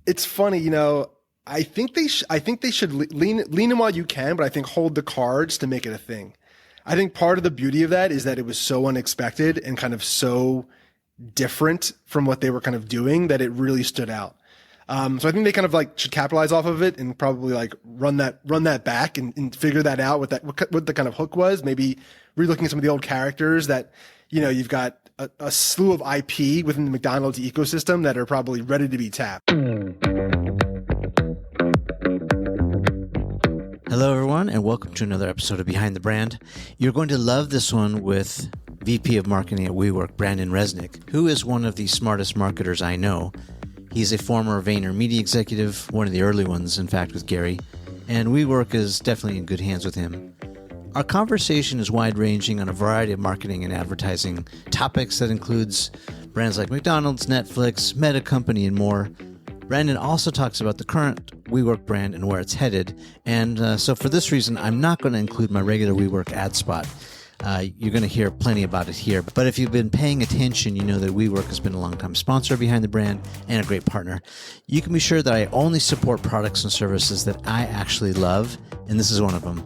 It's funny, I think I think they should lean in while you can, but I think hold the cards to make it a thing. I think part of the beauty of that is that it was so unexpected and kind of so different from what they were kind of doing that it really stood out. So I think they kind of like should capitalize off of it and probably like run that back and figure that out what the kind of hook was. Maybe relooking at some of the old characters that, you've got a slew of IP within the McDonald's ecosystem that are probably ready to be tapped. Hello, everyone, and welcome to another episode of Behind the Brand. You're going to love this one with VP of Marketing at WeWork, Brandon Resnick, who is one of the smartest marketers I know. He's a former Vayner Media executive, one of the early ones, in fact, with Gary, and WeWork is definitely in good hands with him. Our conversation is wide-ranging on a variety of marketing and advertising topics that includes brands like McDonald's, Netflix, Meta Company, and more. Brandon also talks about the current WeWork brand and where it's headed, and so for this reason, I'm not going to include my regular WeWork ad spot. You're going to hear plenty about it here, but if you've been paying attention, you know that WeWork has been a long-time sponsor behind the brand and a great partner. You can be sure that I only support products and services that I actually love, and this is one of them.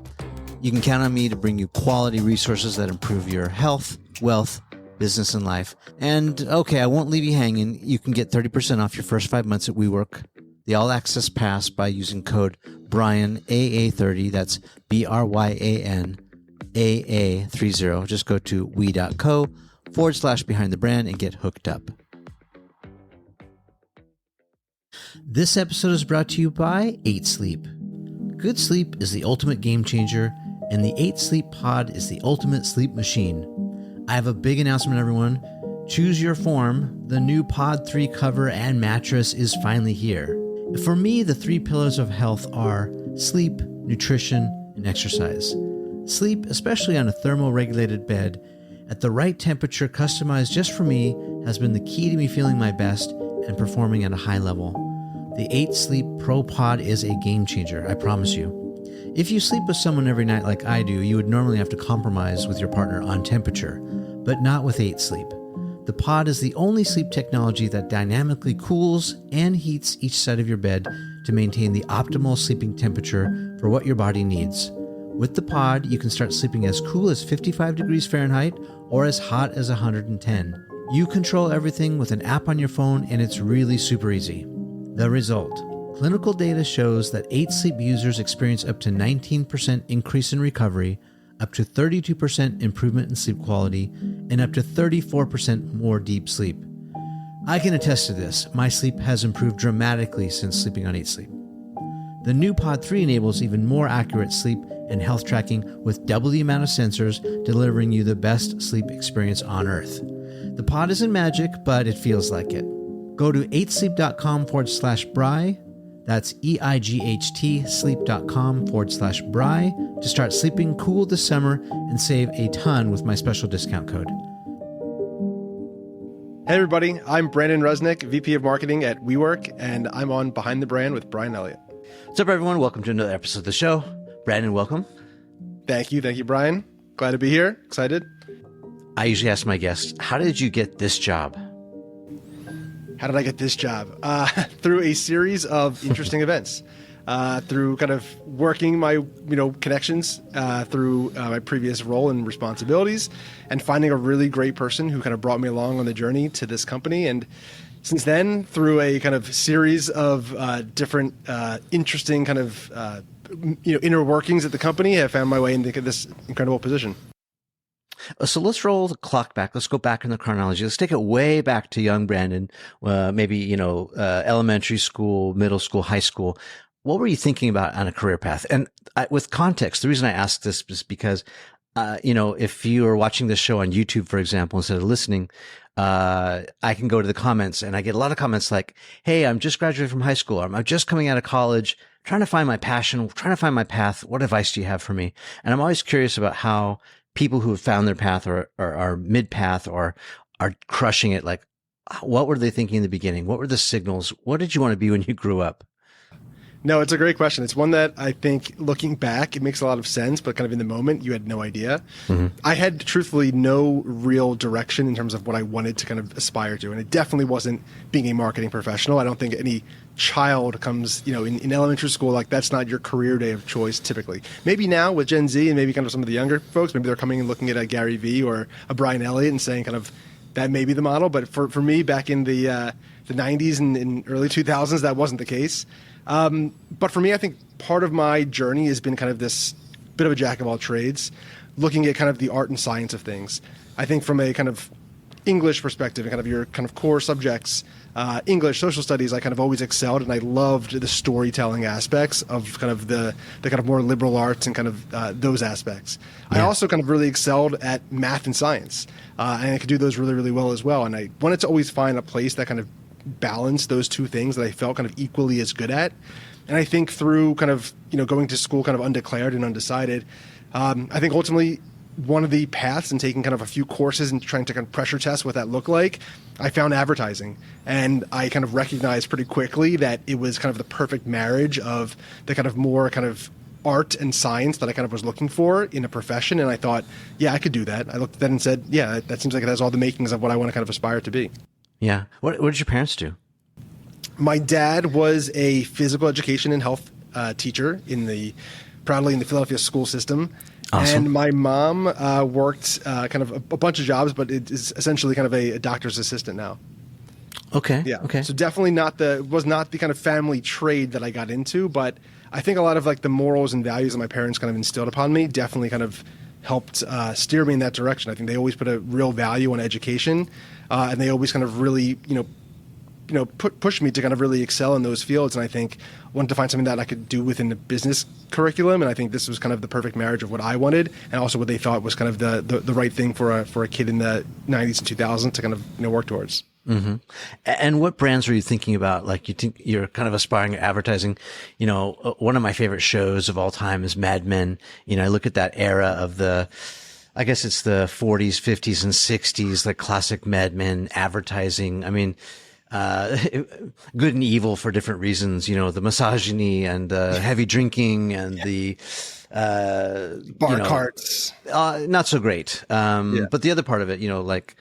You can count on me to bring you quality resources that improve your health, wealth, business, and life. And okay, I won't leave you hanging. You can get 30% off your first 5 months at WeWork, the All Access Pass, by using code Brian AA30. That's BRYAN AA30. Just go to we.co/behind the brand and get hooked up. This episode is brought to you by 8 Sleep. Good sleep is the ultimate game changer, and the 8 Sleep Pod is the ultimate sleep machine. I have a big announcement, everyone. Choose your form. The new Pod 3 cover and mattress is finally here. For me, the 3 pillars of health are sleep, nutrition, and exercise. Sleep, especially on a thermoregulated bed, at the right temperature customized just for me, has been the key to me feeling my best and performing at a high level. The 8 Sleep Pro Pod is a game changer, I promise you. If you sleep with someone every night like I do, you would normally have to compromise with your partner on temperature, but not with 8 Sleep. The pod is the only sleep technology that dynamically cools and heats each side of your bed to maintain the optimal sleeping temperature for what your body needs. With the pod, you can start sleeping as cool as 55 degrees Fahrenheit or as hot as 110. You control everything with an app on your phone, and it's really super easy. The result: clinical data shows that 8 Sleep users experience up to 19% increase in recovery, up to 32% improvement in sleep quality, and up to 34% more deep sleep. I can attest to this. My sleep has improved dramatically since sleeping on 8 Sleep. The new Pod 3 enables even more accurate sleep and health tracking with double the amount of sensors, delivering you the best sleep experience on Earth. The pod isn't magic, but it feels like it. Go to 8sleep.com/Bry. That's EIGHT sleep.com/Bry to start sleeping cool this summer and save a ton with my special discount code. Hey everybody, I'm Brandon Resnick, VP of Marketing at WeWork, and I'm on Behind the Brand with Brian Elliott. What's up, everyone? Welcome to another episode of the show. Brandon, welcome. Thank you, Brian. Glad to be here. Excited. I usually ask my guests, how did you get this job? How did I get this job? Through a series of interesting events, through kind of working my connections through my previous role and responsibilities, and finding a really great person who kind of brought me along on the journey to this company. And since then, through a kind of series of different interesting kind of inner workings at the company, I found my way into this incredible position. So let's roll the clock back. Let's go back in the chronology. Let's take it way back to young Brandon, maybe, elementary school, middle school, high school. What were you thinking about on a career path? And with context, the reason I ask this is because, if you are watching this show on YouTube, for example, instead of listening, I can go to the comments and I get a lot of comments like, hey, I'm just graduating from high school, or I'm just coming out of college, trying to find my passion, trying to find my path. What advice do you have for me? And I'm always curious about how people who have found their path or are mid-path or are crushing it, like, what were they thinking in the beginning? What were the signals? What did you want to be when you grew up? No, it's a great question. It's one that I think looking back, it makes a lot of sense, but kind of in the moment, you had no idea. I had truthfully no real direction in terms of what I wanted to kind of aspire to. And it definitely wasn't being a marketing professional. I don't think any child comes, in elementary school, like that's not your career day of choice typically. Maybe now with Gen Z and maybe kind of some of the younger folks, maybe they're coming and looking at a Gary Vee or a Brian Elliott and saying kind of that may be the model. But for me back in the 90s and early 2000s, that wasn't the case. But for me, I think part of my journey has been kind of this bit of a jack of all trades, looking at kind of the art and science of things. I think from a kind of English perspective and kind of your kind of core subjects, English, social studies, I kind of always excelled, and I loved the storytelling aspects of kind of the kind of more liberal arts and kind of those aspects. Yeah. I also kind of really excelled at math and science, and I could do those really, really well as well. And I wanted to always find a place that kind of balance those two things that I felt kind of equally as good at. And I think through kind of, going to school kind of undeclared and undecided, I think ultimately one of the paths and taking kind of a few courses and trying to kind of pressure test what that looked like, I found advertising. And I kind of recognized pretty quickly that it was kind of the perfect marriage of the kind of more kind of art and science that I kind of was looking for in a profession. And I thought, yeah, I could do that. I looked at that and said, yeah, that seems like it has all the makings of what I want to kind of aspire to be. Yeah. What did your parents do? My dad was a physical education and health teacher proudly in the Philadelphia school system. Awesome. And my mom worked kind of a bunch of jobs, but it is essentially kind of a doctor's assistant now. Okay. Yeah. Okay. So definitely was not the kind of family trade that I got into, but I think a lot of like the morals and values that my parents kind of instilled upon me definitely kind of helped steer me in that direction. I think they always put a real value on education, and they always kind of really, push me to kind of really excel in those fields. And I think I wanted to find something that I could do within the business curriculum. And I think this was kind of the perfect marriage of what I wanted and also what they thought was kind of the right thing for a kid in the 90s and 2000s to kind of, work towards. Mm-hmm. And what brands were you thinking about? Like you think you're kind of aspiring at advertising, one of my favorite shows of all time is Mad Men. I look at that era of I guess it's the 40s, 50s and 60s, like classic Mad Men advertising. I mean, good and evil for different reasons, the misogyny and the heavy drinking and the, bar carts, not so great. But the other part of it, like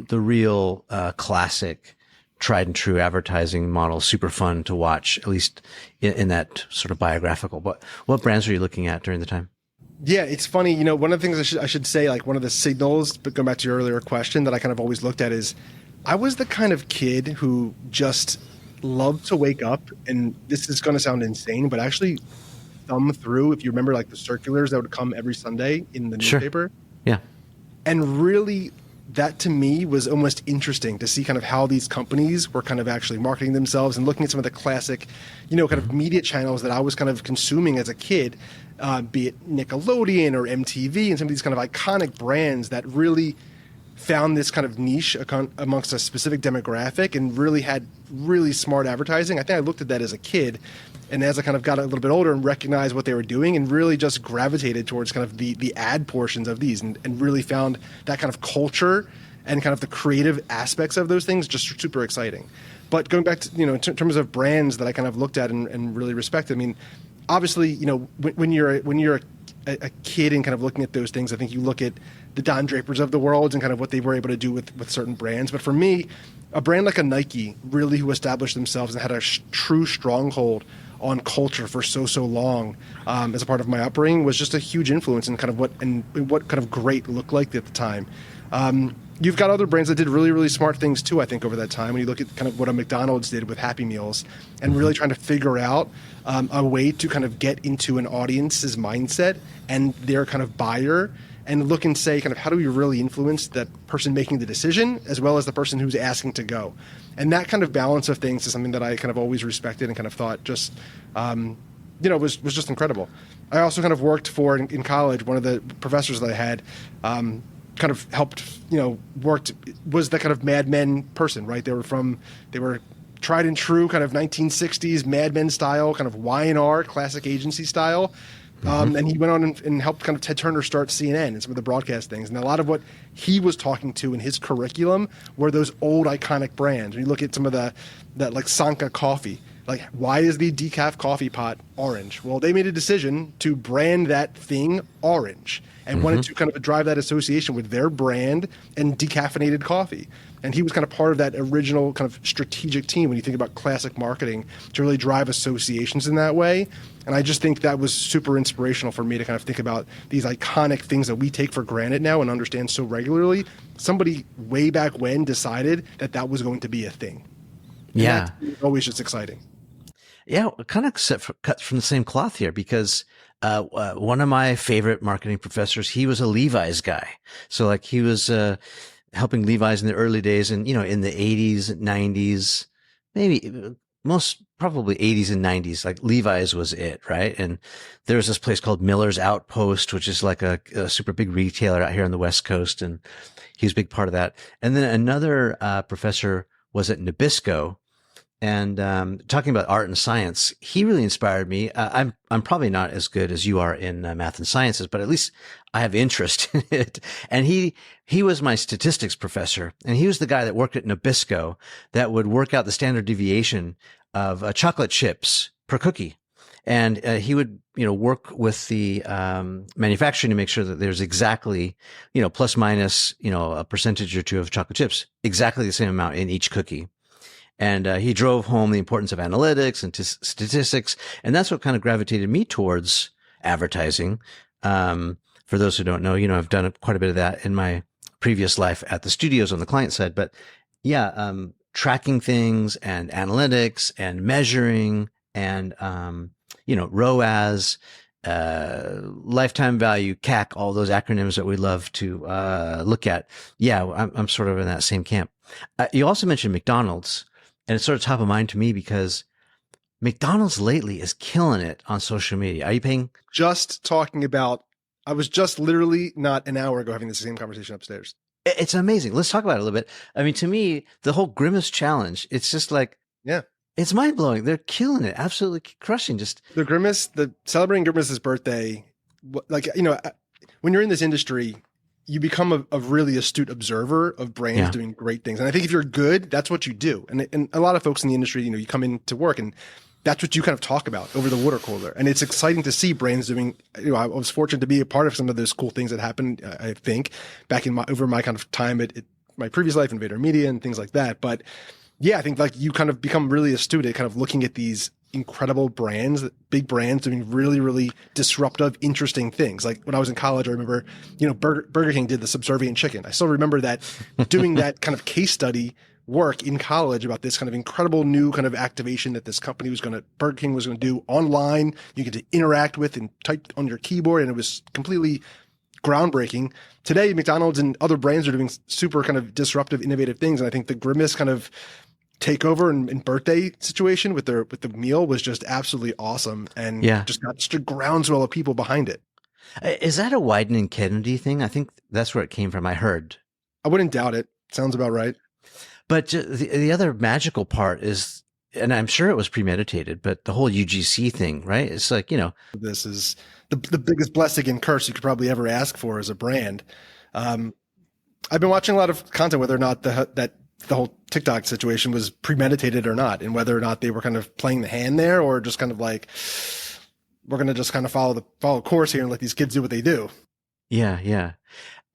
the real, classic tried and true advertising model, super fun to watch, at least in that sort of biographical. But what brands were you looking at during the time? Yeah, it's funny. One of the things I should say, like one of the signals, but going back to your earlier question that I kind of always looked at is I was the kind of kid who just loved to wake up, and this is going to sound insane, but actually thumb through, if you remember, like the circulars that would come every Sunday in the newspaper. Yeah. And really, that to me was almost interesting to see kind of how these companies were kind of actually marketing themselves and looking at some of the classic, kind of media channels that I was kind of consuming as a kid, be it Nickelodeon or MTV and some of these kind of iconic brands that really found this kind of niche amongst a specific demographic and really had really smart advertising. I think I looked at that as a kid, and as I kind of got a little bit older and recognized what they were doing and really just gravitated towards kind of the ad portions of these and really found that kind of culture and kind of the creative aspects of those things just super exciting. But going back to, in terms of brands that I kind of looked at and really respected, I mean, obviously, when you're a kid and kind of looking at those things, I think you look at the Don Drapers of the world and kind of what they were able to do with certain brands. But for me, a brand like a Nike, really who established themselves and had a true stronghold on culture for so long as a part of my upbringing was just a huge influence in kind of what kind of great looked like at the time. You've got other brands that did really, really smart things too, I think, over that time. When you look at kind of what a McDonald's did with Happy Meals and really trying to figure out a way to kind of get into an audience's mindset and their kind of buyer and look and say kind of how do we really influence that person making the decision as well as the person who's asking to go. And that kind of balance of things is something that I kind of always respected and kind of thought just, was just incredible. I also kind of worked for, in college, one of the professors that I had, kind of helped, was the kind of Mad Men person, right? They were tried and true kind of 1960s Mad Men style, kind of Y&R classic agency style. And he went on and helped kind of Ted Turner start CNN and some of the broadcast things. And a lot of what he was talking to in his curriculum were those old iconic brands. When you look at some of that like Sanka coffee, Like, why is the decaf coffee pot orange? Well, they made a decision to brand that thing orange and wanted to kind of drive that association with their brand and decaffeinated coffee. And he was kind of part of that original kind of strategic team when you think about classic marketing to really drive associations in that way. And I just think that was super inspirational for me to kind of think about these iconic things that we take for granted now and understand so regularly. Somebody way back when decided that that was going to be a thing. And Yeah. that's always just exciting. Yeah, kind of cut from the same cloth here because one of my favorite marketing professors, he was a Levi's guy. So like he was helping Levi's in the early days and, in the 80s, 90s, maybe most probably 80s and 90s, like Levi's was it, right? And there was this place called Miller's Outpost, which is like a super big retailer out here on the West Coast. And he was a big part of that. And then another professor was at Nabisco. And talking about art and science, he really inspired me. I'm probably not as good as you are in math and sciences, but at least I have interest in it. And he was my statistics professor, and he was the guy that worked at Nabisco that would work out the standard deviation of chocolate chips per cookie. And he would, work with the manufacturer to make sure that there's exactly, plus minus, a percentage or two of chocolate chips, exactly the same amount in each cookie. And he drove home the importance of analytics and statistics. And that's what kind of gravitated me towards advertising. For those who don't know, I've done quite a bit of that in my previous life at the studios on the client side. But yeah, tracking things and analytics and measuring and, ROAS, lifetime value, CAC, all those acronyms that we love to look at. Yeah, I'm sort of in that same camp. You also mentioned McDonald's. And it's sort of top of mind to me because McDonald's lately is killing it on social media. Are you paying? I was just literally not an hour ago having the same conversation upstairs. It's amazing. Let's talk about it a little bit. I mean, to me, the whole Grimace challenge, it's just like, yeah, it's mind blowing. They're killing it. Absolutely crushing. Just the celebrating Grimace's birthday. Like, when you're in this industry, you become a really astute observer of brands doing great things. And I think if you're good, that's what you do. And a lot of folks in the industry, you come into work and that's what you kind of talk about over the water cooler. And it's exciting to see brands doing, I was fortunate to be a part of some of those cool things that happened, I think, back in over my kind of time at my previous life in Vayner Media and things like that. But yeah, I think like you kind of become really astute at kind of looking at these incredible brands, big brands doing really, really disruptive, interesting things. Like when I was in college, I remember, Burger King did the subservient chicken. I still remember that doing that kind of case study work in college about this kind of incredible new kind of activation that this company Burger King was going to do online. You get to interact with and type on your keyboard, and it was completely groundbreaking. Today, McDonald's and other brands are doing super kind of disruptive, innovative things. And I think the Grimace kind of takeover and birthday situation with the meal was just absolutely awesome, and just got just a groundswell of people behind it. Is that a Wieden Kennedy thing? I think that's where it came from. I heard. I wouldn't doubt it. Sounds about right. But the other magical part is, and I'm sure it was premeditated, but the whole UGC thing, right? It's like, this is the biggest blessing and curse you could probably ever ask for as a brand. I've been watching a lot of content, whether or not the whole TikTok situation was premeditated or not, and whether or not they were kind of playing the hand there, or just kind of like, we're going to just kind of follow course here and let these kids do what they do. Yeah.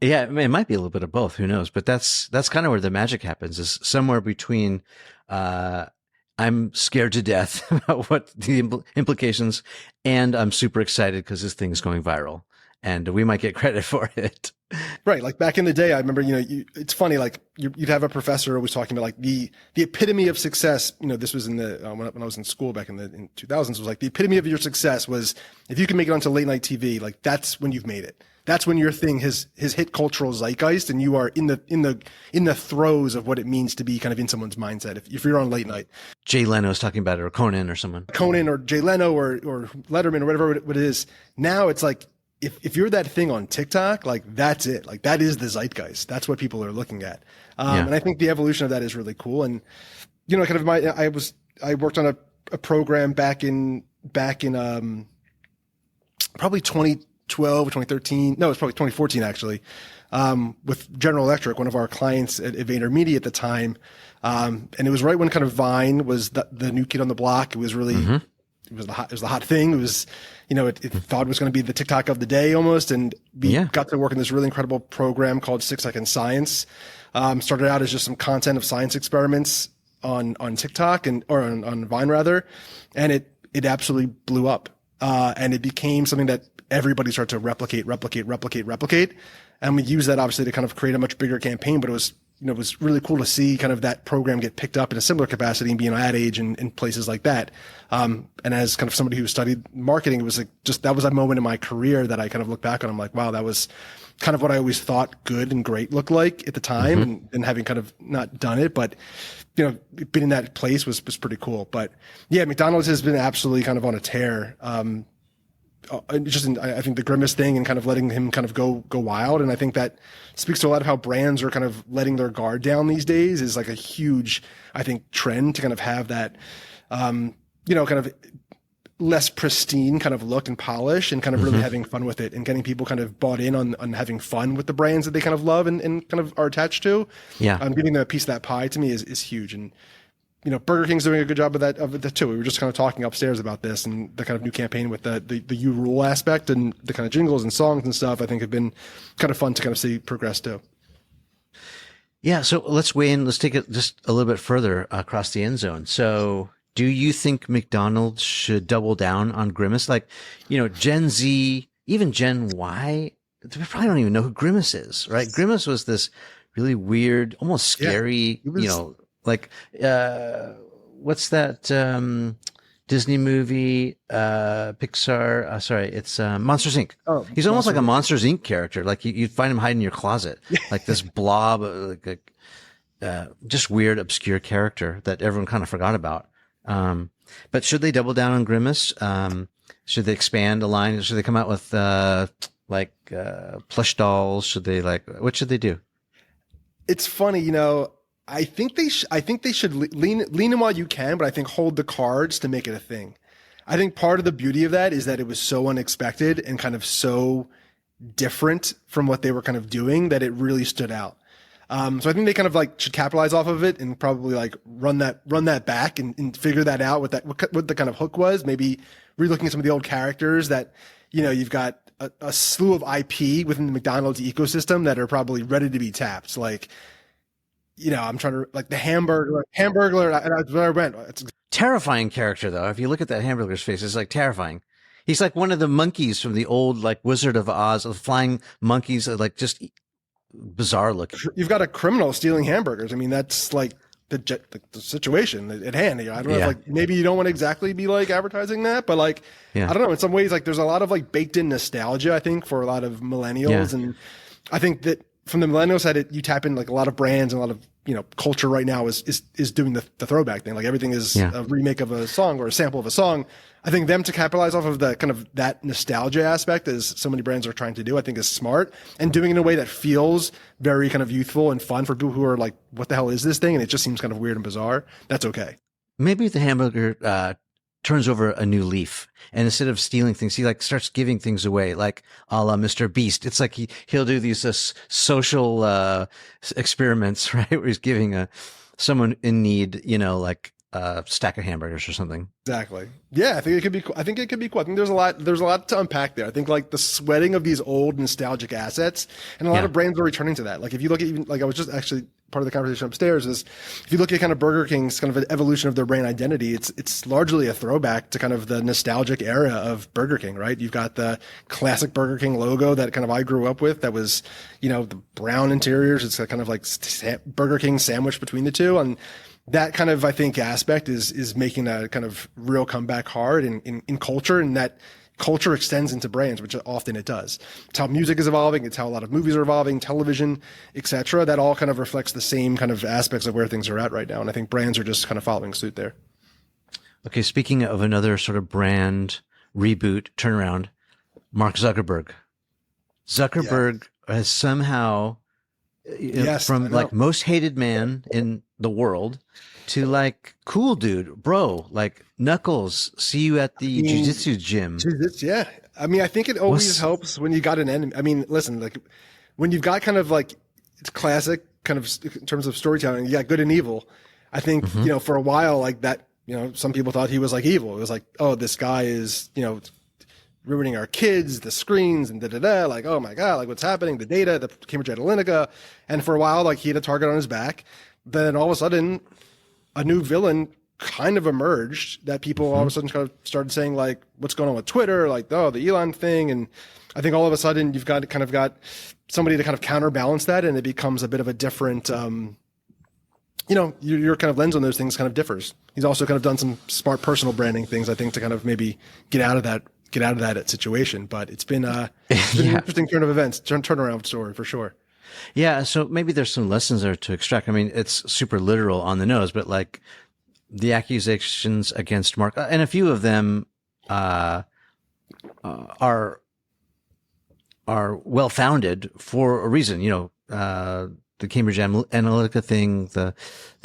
I mean, it might be a little bit of both. Who knows? But that's kind of where the magic happens, is somewhere between, I'm scared to death about what the implications, and I'm super excited because this thing's going viral and we might get credit for it. Right. Like back in the day, I remember, it's funny, like you'd have a professor always talking about like the epitome of success. This was in the, when I was in school back in 2000s, was like the epitome of your success was if you can make it onto late night TV, like that's when you've made it. That's when your thing has hit cultural zeitgeist and you are in the throes of what it means to be kind of in someone's mindset. If you're on late night, Jay Leno's talking about it, or Conan or someone. Conan or Jay Leno or Letterman or whatever it is. Now it's like, if you're that thing on TikTok, like that's it. Like that is the zeitgeist. That's what people are looking at. And I think the evolution of that is really cool. And, kind of I worked on a program back in probably 2012 or 2013. No, it's probably 2014 actually. with General Electric, one of our clients at Vayner Media at the time. And it was right when kind of Vine was the new kid on the block. It was really, it was the hot thing. It was, it thought it was going to be the TikTok of the day almost. And we got to work in this really incredible program called 6 Second Science. Started out as just some content of science experiments on TikTok or on Vine rather. And it absolutely blew up. And it became something that everybody started to replicate. And we used that obviously to kind of create a much bigger campaign, but it was really cool to see kind of that program get picked up in a similar capacity and being Ad Age and in places like that. And as kind of somebody who studied marketing, it was like that was a moment in my career that I kind of look back on. I'm like, wow, that was kind of what I always thought good and great looked like at the time. And having kind of not done it, but being in that place was pretty cool. But yeah, McDonald's has been absolutely kind of on a tear. I think the Grimace thing and kind of letting him kind of go wild. And I think that speaks to a lot of how brands are kind of letting their guard down these days is like a huge, I think, trend to kind of have that, kind of less pristine kind of look and polish and kind of really having fun with it and getting people kind of bought in on having fun with the brands that they kind of love and kind of are attached to. Yeah. Giving them a piece of that pie to me is huge. And, Burger King's doing a good job of that too. We were just kind of talking upstairs about this and the kind of new campaign with the You Rule aspect and the kind of jingles and songs and stuff, I think have been kind of fun to kind of see progress too. Yeah. So let's weigh in. Let's take it just a little bit further across the end zone. So do you think McDonald's should double down on Grimace? Like, Gen Z, even Gen Y, they probably don't even know who Grimace is, right? Grimace was this really weird, almost scary, like, what's that, Disney movie, Pixar, sorry, it's, Monsters Inc. Oh, he's almost like a Monsters Inc. character. Like you'd find him hiding in your closet, like this blob, just weird, obscure character that everyone kind of forgot about. But should they double down on Grimace? Should they expand a line? Should they come out with, plush dolls? What should they do? It's funny, I think they should lean in while you can, but I think hold the cards to make it a thing. I think part of the beauty of that is that it was so unexpected and kind of so different from what they were kind of doing that it really stood out. So I think they kind of should capitalize off of it and probably run that back and figure that out what the kind of hook was. Maybe relooking at some of the old characters that, you've got a slew of IP within the McDonald's ecosystem that are probably ready to be tapped. I'm trying to the Hamburglar. Where I went. It's terrifying character though. If you look at that Hamburger's face, it's terrifying. He's like one of the monkeys from the old Wizard of Oz, the flying monkeys, just bizarre looking. You've got a criminal stealing hamburgers. I mean, that's the situation at hand. I don't know if maybe you don't want to exactly be advertising that, but I don't know. In some ways, there's a lot of baked in nostalgia. I think for a lot of millennials, and I think that from the millennial side, you tap in a lot of brands and a lot of culture right now is doing the throwback thing. Everything is a remake of a song or a sample of a song. I think them to capitalize off of the kind of that nostalgia aspect, as so many brands are trying to do, I think is smart, and doing it in a way that feels very kind of youthful and fun for people who are like, what the hell is this thing? And it just seems kind of weird and bizarre. That's okay. Maybe the hamburger turns over a new leaf, and instead of stealing things, he starts giving things away, like a la Mr. Beast. It's he'll do these social experiments, right? Where he's giving someone in need, a stack of hamburgers or something. Exactly. Yeah, I think it could be cool. I think there's a lot to unpack there. I think the sweating of these old nostalgic assets, and a lot of brands are returning to that. If you look at even I was just actually part of the conversation upstairs is if you look at kind of Burger King's kind of an evolution of their brand identity, it's largely a throwback to kind of the nostalgic era of Burger King, right? You've got the classic Burger King logo that kind of I grew up with that was, the brown interiors. It's kind of Burger King sandwich between the two. And that kind of, I think, aspect is making a kind of real comeback hard in culture, and that culture extends into brands, which often it does. It's how music is evolving. It's how a lot of movies are evolving, television, etc. That all kind of reflects the same kind of aspects of where things are at right now. And I think brands are just kind of following suit there. Okay. Speaking of another sort of brand reboot, turnaround, Mark Zuckerberg. Zuckerberg has somehow, from most hated man in the world to cool dude, bro, Knuckles, see you at the jiu-jitsu gym. Yeah. I mean, I think it always helps when you got an enemy. I mean, listen, when you've got kind of like, it's classic kind of in terms of storytelling, you got good and evil. I think, for a while like that, some people thought he was like evil. It was like, oh, this guy is, ruining our kids, the screens and like, oh my God, like what's happening, the data, the Cambridge Analytica. And for a while, like he had a target on his back. Then all of a sudden, a new villain kind of emerged that people all of a sudden kind of started saying like, what's going on with Twitter? Like, oh, the Elon thing. And I think all of a sudden you've got somebody to kind of counterbalance that. And it becomes a bit of a different, your kind of lens on those things kind of differs. He's also kind of done some smart personal branding things, I think, to kind of maybe get out of that situation. But it's been an interesting turn of events, turnaround story for sure. Yeah. So maybe there's some lessons there to extract. I mean, it's super literal on the nose, but like the accusations against Mark, and a few of them are well founded for a reason. The Cambridge Analytica thing, the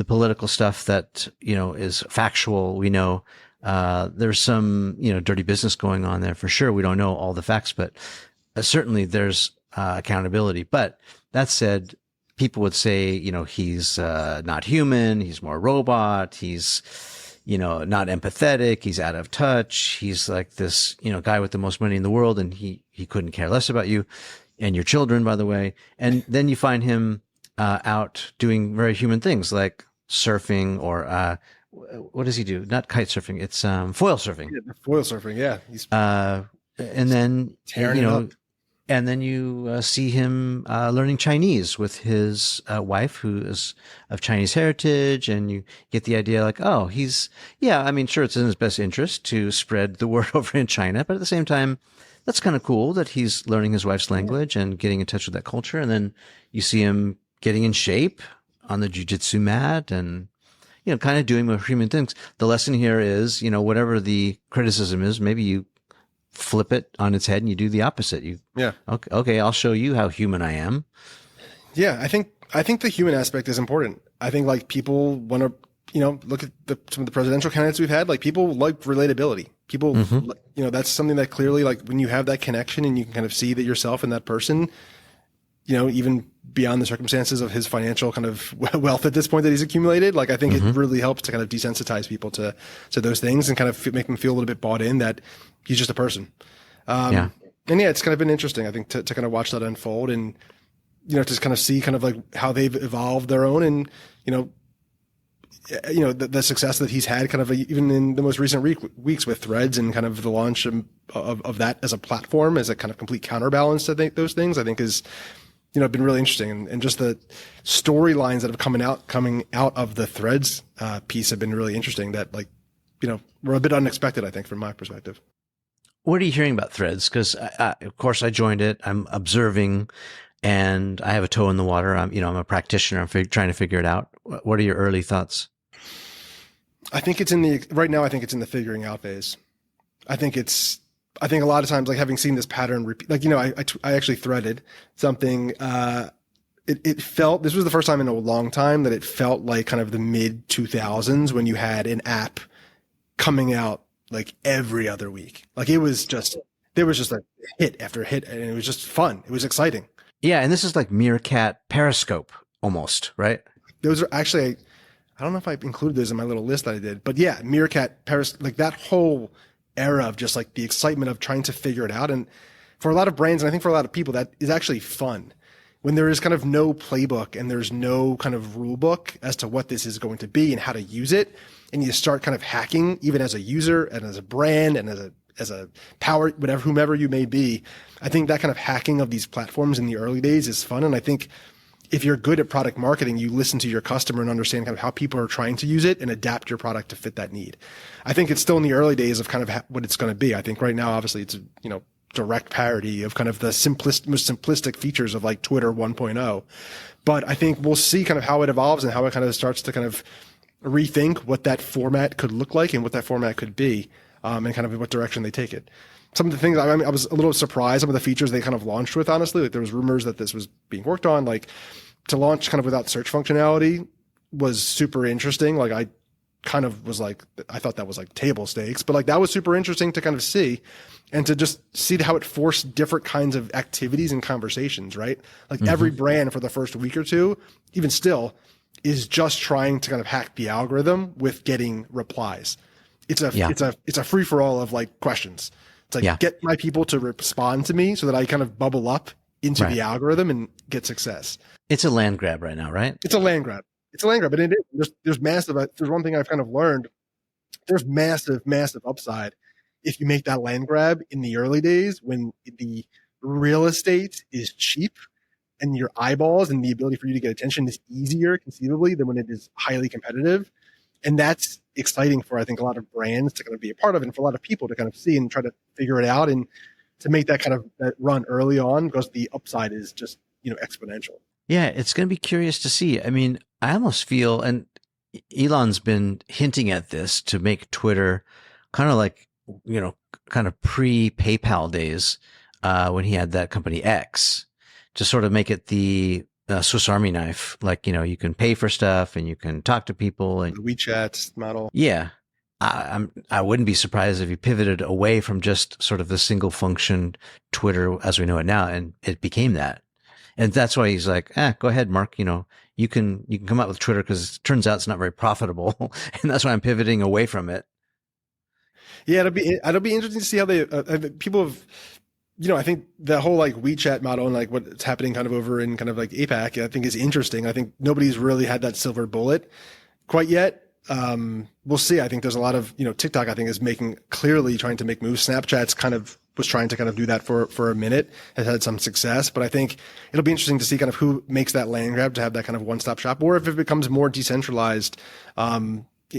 political stuff that is factual. We know there's some dirty business going on there for sure. We don't know all the facts, but certainly there's accountability. But that said, people would say he's not human. He's more robot. He's not empathetic. He's out of touch. He's like this guy with the most money in the world, and he couldn't care less about you and your children, by the way. And then you find him out doing very human things like surfing or what does he do? Not kite surfing. It's foil surfing. Yeah, foil surfing. Yeah. He's and then tearing it up. And then you see him learning Chinese with his wife, who is of Chinese heritage, and you get the idea like, oh, sure, it's in his best interest to spread the word over in China, but at the same time, that's kind of cool that he's learning his wife's language and getting in touch with that culture. And then you see him getting in shape on the jiu-jitsu mat and, kind of doing more human things. The lesson here is, whatever the criticism is, maybe you flip it on its head and you do the opposite. Okay, I'll show you how human I am. Yeah, I think the human aspect is important. I think like people want to, look at some of the presidential candidates we've had, like people like relatability. People, that's something that clearly, like when you have that connection and you can kind of see that yourself in that person, even beyond the circumstances of his financial kind of wealth at this point that he's accumulated, like I think it really helps to kind of desensitize people to those things and kind of make them feel a little bit bought in that he's just a person. And it's kind of been interesting, I think, to kind of watch that unfold and, to kind of see kind of like how they've evolved their own and, the success that he's had kind of even in the most recent weeks with Threads and kind of the launch of that as a platform, as a kind of complete counterbalance to those things, I think is, been really interesting. And just the storylines that have coming out of the Threads piece have been really interesting that were a bit unexpected, I think, from my perspective. What are you hearing about Threads? Because of course I joined it. I'm observing and I have a toe in the water. I'm a practitioner. I'm trying to figure it out. What are your early thoughts? I think right now, I think it's in the figuring out phase. I think a lot of times, like having seen this pattern repeat, like, I actually threaded something, it felt, this was the first time in a long time that it felt like kind of the mid 2000s when you had an app coming out like every other week. Like there was just a hit after hit and it was just fun. It was exciting. Yeah. And this is like Meerkat Periscope almost, right? Those are actually, I don't know if I included those in my little list that I did, but yeah, Meerkat, like that whole era of just like the excitement of trying to figure it out. And for a lot of brands, and I think for a lot of people, that is actually fun when there is kind of no playbook and there's no kind of rule book as to what this is going to be and how to use it. And you start kind of hacking even as a user and as a brand and as a power, whomever you may be. I think that kind of hacking of these platforms in the early days is fun. And I think if you're good at product marketing, you listen to your customer and understand kind of how people are trying to use it and adapt your product to fit that need. I think it's still in the early days of kind of what it's going to be. I think right now, obviously, it's direct parody of kind of the most simplistic features of like Twitter 1.0. But I think we'll see kind of how it evolves and how it kind of starts to kind of rethink what that format could look like and what that format could be, and kind of what direction they take it. Some of the things, I was a little surprised, some of the features they kind of launched with, honestly. Like there was rumors that this was being worked on, like to launch kind of without search functionality was super interesting. Like I kind of was like, I thought that was like table stakes, but like that was super interesting to kind of see and to just see how it forced different kinds of activities and conversations, right? Like every brand for the first week or two, even still, is just trying to kind of hack the algorithm with getting replies. It's a free for all of like questions. It's like get my people to respond to me so that I kind of bubble up into the algorithm and get success. It's a land grab right now, right? It's a land grab. It's a land grab, and it is. There's massive. There's one thing I've kind of learned. There's massive upside if you make that land grab in the early days when the real estate is cheap and your eyeballs and the ability for you to get attention is easier conceivably than when it is highly competitive. And that's exciting for, I think, a lot of brands to kind of be a part of and for a lot of people to kind of see and try to figure it out and to make that kind of that run early on because the upside is just, exponential. Yeah, it's going to be curious to see. I mean, I almost feel, and Elon's been hinting at this to make Twitter kind of like, kind of pre-PayPal days when he had that company X, to sort of make it the Swiss Army knife. Like, you can pay for stuff and you can talk to people. And the WeChat model. Yeah. I wouldn't be surprised if he pivoted away from just sort of the single function Twitter as we know it now, and it became that. And that's why he's like, go ahead, Mark, you can come out with Twitter because it turns out it's not very profitable. And that's why I'm pivoting away from it. Yeah, it'll be interesting to see how they people have, I think the whole like WeChat model and like what's happening kind of over in kind of like APAC, I think is interesting. I think nobody's really had that silver bullet quite yet. We'll see. I think there's a lot of, TikTok, I think is clearly trying to make moves. Snapchat's kind of was trying to kind of do that for a minute, has had some success, but I think it'll be interesting to see kind of who makes that land grab to have that kind of one-stop shop, or if it becomes more decentralized,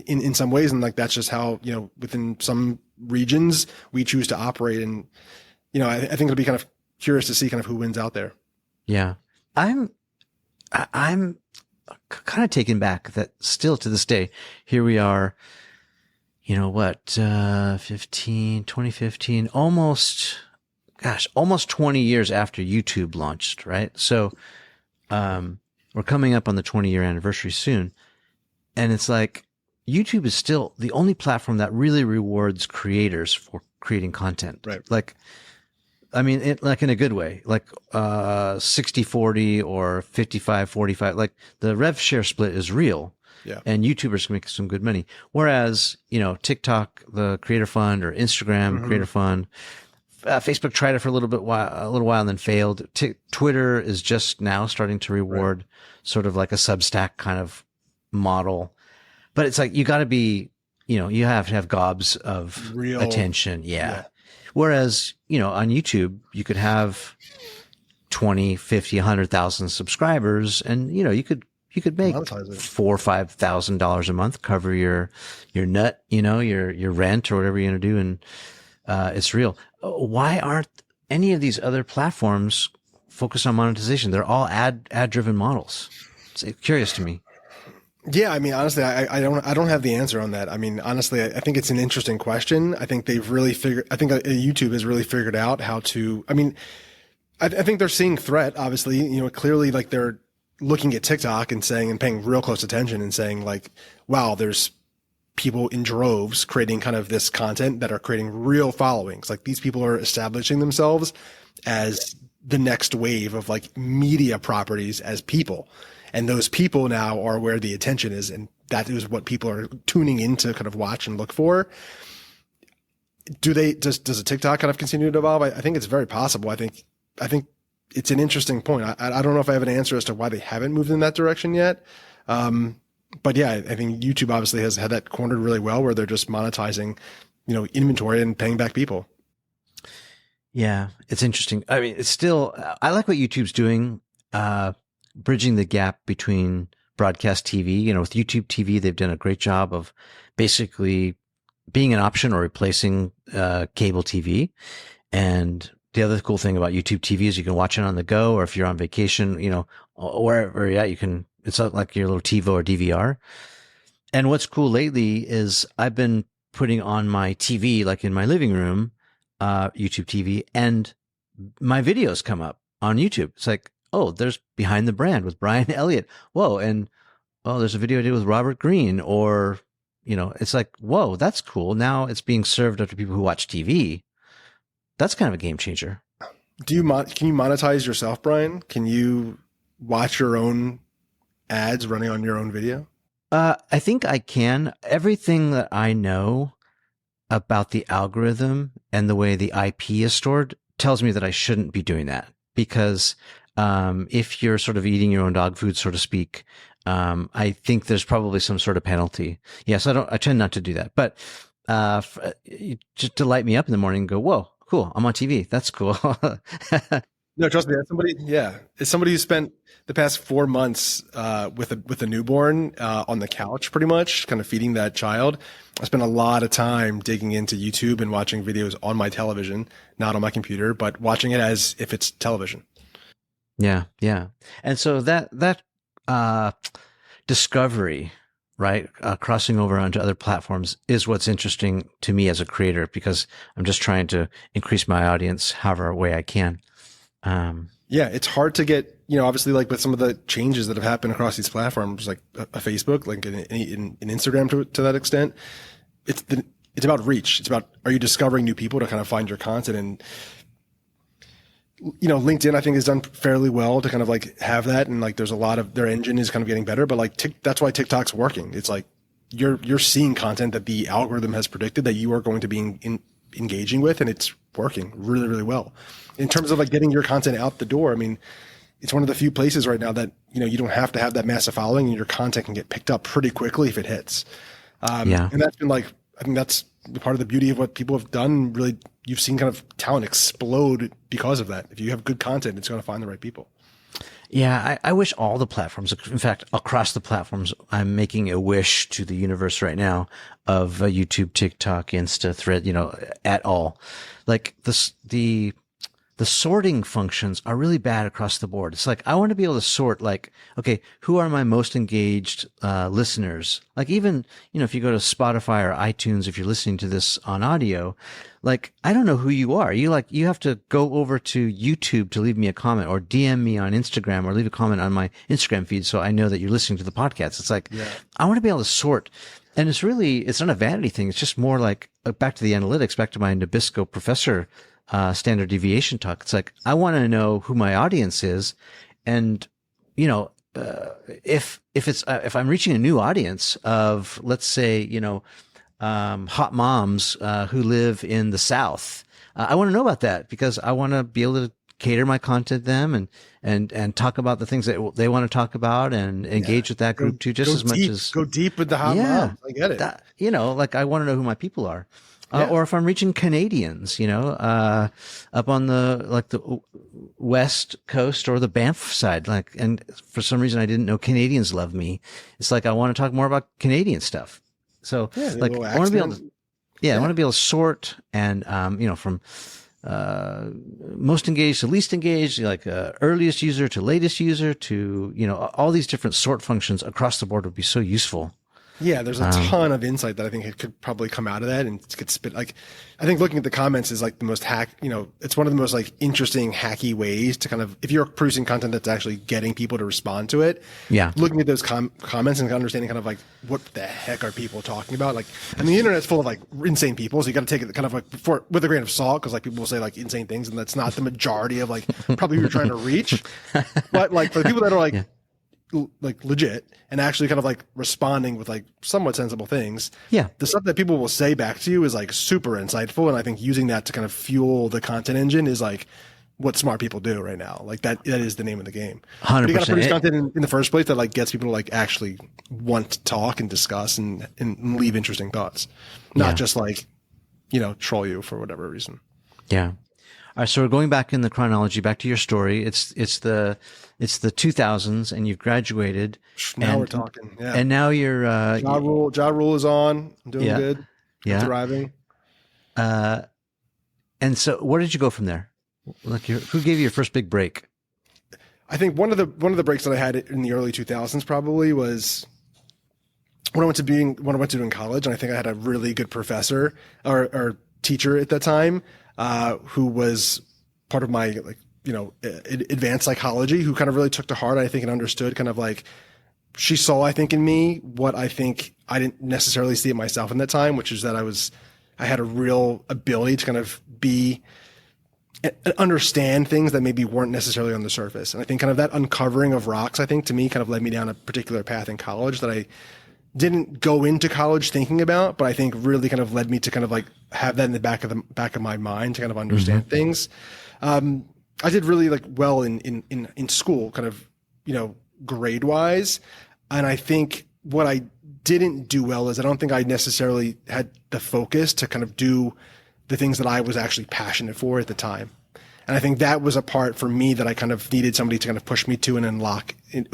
in some ways. And like, that's just how, within some regions we choose to operate. And, I think it'll be kind of curious to see kind of who wins out there. Yeah. I'm kind of taken back that still to this day, here we are, 2015, almost 20 years after YouTube launched, right? So, we're coming up on the 20-year anniversary soon. And it's like, YouTube is still the only platform that really rewards creators for creating content. Right. Like, I mean, like in a good way, like 60-40 or 55-45, like the rev share split is real. Yeah. And YouTubers can make some good money. Whereas, TikTok, the creator fund, or Instagram creator fund, Facebook tried it for a little while and then failed. Twitter is just now starting to reward sort of like a Substack kind of model. But it's like, you got to be, you have to have gobs of real attention. Yeah. Whereas, on YouTube, you could have 20, 50, 100,000 subscribers and, you could make $4,000 or $5,000 a month, cover your nut, your rent or whatever you're going to do. And, it's real. Why aren't any of these other platforms focused on monetization? They're all ad driven models. It's curious to me. Yeah, I mean, honestly, I don't have the answer on that. I mean, honestly, I think it's an interesting question. I think YouTube has really figured out how to, I think they're seeing threat, obviously, clearly, like they're looking at TikTok and saying, and paying real close attention and saying like, wow, there's people in droves creating kind of this content that are creating real followings. Like these people are establishing themselves as the next wave of like media properties as people. And those people now are where the attention is. And that is what people are tuning in to kind of watch and look for. Does a TikTok kind of continue to evolve? I think it's very possible. I think it's an interesting point. I don't know if I have an answer as to why they haven't moved in that direction yet. But yeah, I think YouTube obviously has had that cornered really well where they're just monetizing, inventory and paying back people. Yeah, it's interesting. I mean, it's still, I like what YouTube's doing, bridging the gap between broadcast TV. With YouTube TV, they've done a great job of basically being an option or replacing cable TV. And the other cool thing about YouTube TV is you can watch it on the go, or if you're on vacation, wherever you're at, you can, it's like your little TiVo or DVR. And what's cool lately is I've been putting on my TV, like in my living room, YouTube TV, and my videos come up on YouTube. It's like, oh, there's Behind the Brand with Brian Elliott. Whoa. And, oh, there's a video I did with Robert Greene, or, it's like, whoa, that's cool. Now it's being served up to people who watch TV. That's kind of a game changer. Can you monetize yourself, Brian? Can you watch your own ads running on your own video? I think I can. Everything that I know about the algorithm and the way the IP is stored tells me that I shouldn't be doing that, because if you're sort of eating your own dog food, so to speak, I think there's probably some sort of penalty. Yes, I tend not to do that, but just to light me up in the morning and go, whoa, cool, I'm on TV. That's cool. No, trust me. It's somebody who spent the past 4 months with a newborn on the couch, pretty much, kind of feeding that child. I spent a lot of time digging into YouTube and watching videos on my television, not on my computer, but watching it as if it's television. Yeah, yeah. And so that discovery, right, crossing over onto other platforms is what's interesting to me as a creator, because I'm just trying to increase my audience however way I can. Yeah, it's hard to get, obviously, like with some of the changes that have happened across these platforms, like a Facebook, like in Instagram to that extent. It's about reach. It's about, are you discovering new people to kind of find your content? And, LinkedIn, I think, has done fairly well to kind of like have that. And like, there's a lot of, their engine is kind of getting better, but like that's why TikTok's working. It's like, you're seeing content that the algorithm has predicted that you are going to be engaging with, and it's working really, really well. In terms of like getting your content out the door, I mean, it's one of the few places right now that, you don't have to have that massive following, and your content can get picked up pretty quickly if it hits. And that's been like, I think that's part of the beauty of what people have done. Really, you've seen kind of talent explode because of that. If you have good content, it's going to find the right people. Yeah, I wish all the platforms, in fact, across the platforms, I'm making a wish to the universe right now of YouTube, TikTok, Insta, Thread, at all. Like the sorting functions are really bad across the board. It's like, I want to be able to sort, like, okay, who are my most engaged listeners? Like, even, if you go to Spotify or iTunes, if you're listening to this on audio, like, I don't know who you are. You have to go over to YouTube to leave me a comment, or DM me on Instagram, or leave a comment on my Instagram feed, so I know that you're listening to the podcast. It's like, I want to be able to sort. And it's not a vanity thing. It's just more like, back to the analytics, back to my Nabisco professor standard deviation talk. It's like, I want to know who my audience is. And, if I'm reaching a new audience of, let's say, hot moms, who live in the South, I want to know about that, because I want to be able to cater my content to them and talk about the things that they want to talk about, and engage with that group too, just as much as go deep with the hot moms. I get it. Like, I want to know who my people are. Or if I'm reaching Canadians, up on the West Coast or the Banff side, and for some reason I didn't know Canadians love me. It's like, I want to talk more about Canadian stuff. So I want to be able to, I want to be able to sort and, from, most engaged to least engaged, like, earliest user to latest user to, all these different sort functions across the board would be so useful. Yeah, there's a ton of insight that I think it could probably come out of that, and it could spit. Like, I think looking at the comments is like the most it's one of the most like interesting hacky ways to kind of, if you're producing content that's actually getting people to respond to it. Yeah, looking at those comments and understanding kind of like, what the heck are people talking about? Like, I mean, the internet's full of like insane people, so you got to take it kind of like with a grain of salt, because like people will say like insane things, and that's not the majority of like probably who you're trying to reach. But like for the people that are like legit and actually kind of like responding with like somewhat sensible things. Yeah. The stuff that people will say back to you is like super insightful. And I think using that to kind of fuel the content engine is like what smart people do right now. Like that is the name of the game. 100%. But you got to produce content in the first place that like gets people to like actually want to talk and discuss and leave interesting thoughts, not just like, troll you for whatever reason. Yeah. All right, so we're going back in the chronology, back to your story. It's the 2000s, and you've graduated. Now we're talking. Yeah. And now you're Ja Rule is on. I'm doing good. I'm thriving. And so where did you go from there? Like, who gave you your first big break? I think one of the breaks that I had in the early 2000s probably was when I went to doing college, and I think I had a really good professor or teacher at that time, who was part of my advanced psychology, who kind of really took to heart, I think, and understood kind of like she saw, I think, in me what I think I didn't necessarily see it myself in that time, which is that I had a real ability to kind of understand things that maybe weren't necessarily on the surface. And I think kind of that uncovering of rocks, I think, to me kind of led me down a particular path in college that I didn't go into college thinking about, but I think really kind of led me to kind of like have that in the back of my mind to kind of understand things. I did really like well in school, kind of, grade wise. And I think what I didn't do well is I don't think I necessarily had the focus to kind of do the things that I was actually passionate for at the time. And I think that was a part for me that I kind of needed somebody to kind of push me to and unlock in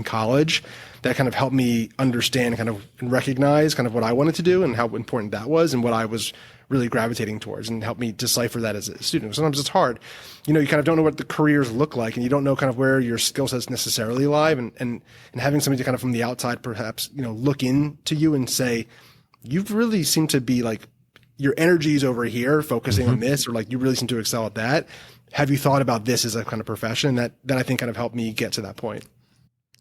college that kind of helped me understand kind of and recognize kind of what I wanted to do and how important that was and what I was really gravitating towards, and help me decipher that as a student. Sometimes it's hard. You kind of don't know what the careers look like, and you don't know kind of where your skill sets necessarily lie, and having somebody to kind of from the outside perhaps, look into you and say, you really seem to be like, your energy is over here focusing on this, or like you really seem to excel at that. Have you thought about this as a kind of profession? That I think kind of helped me get to that point.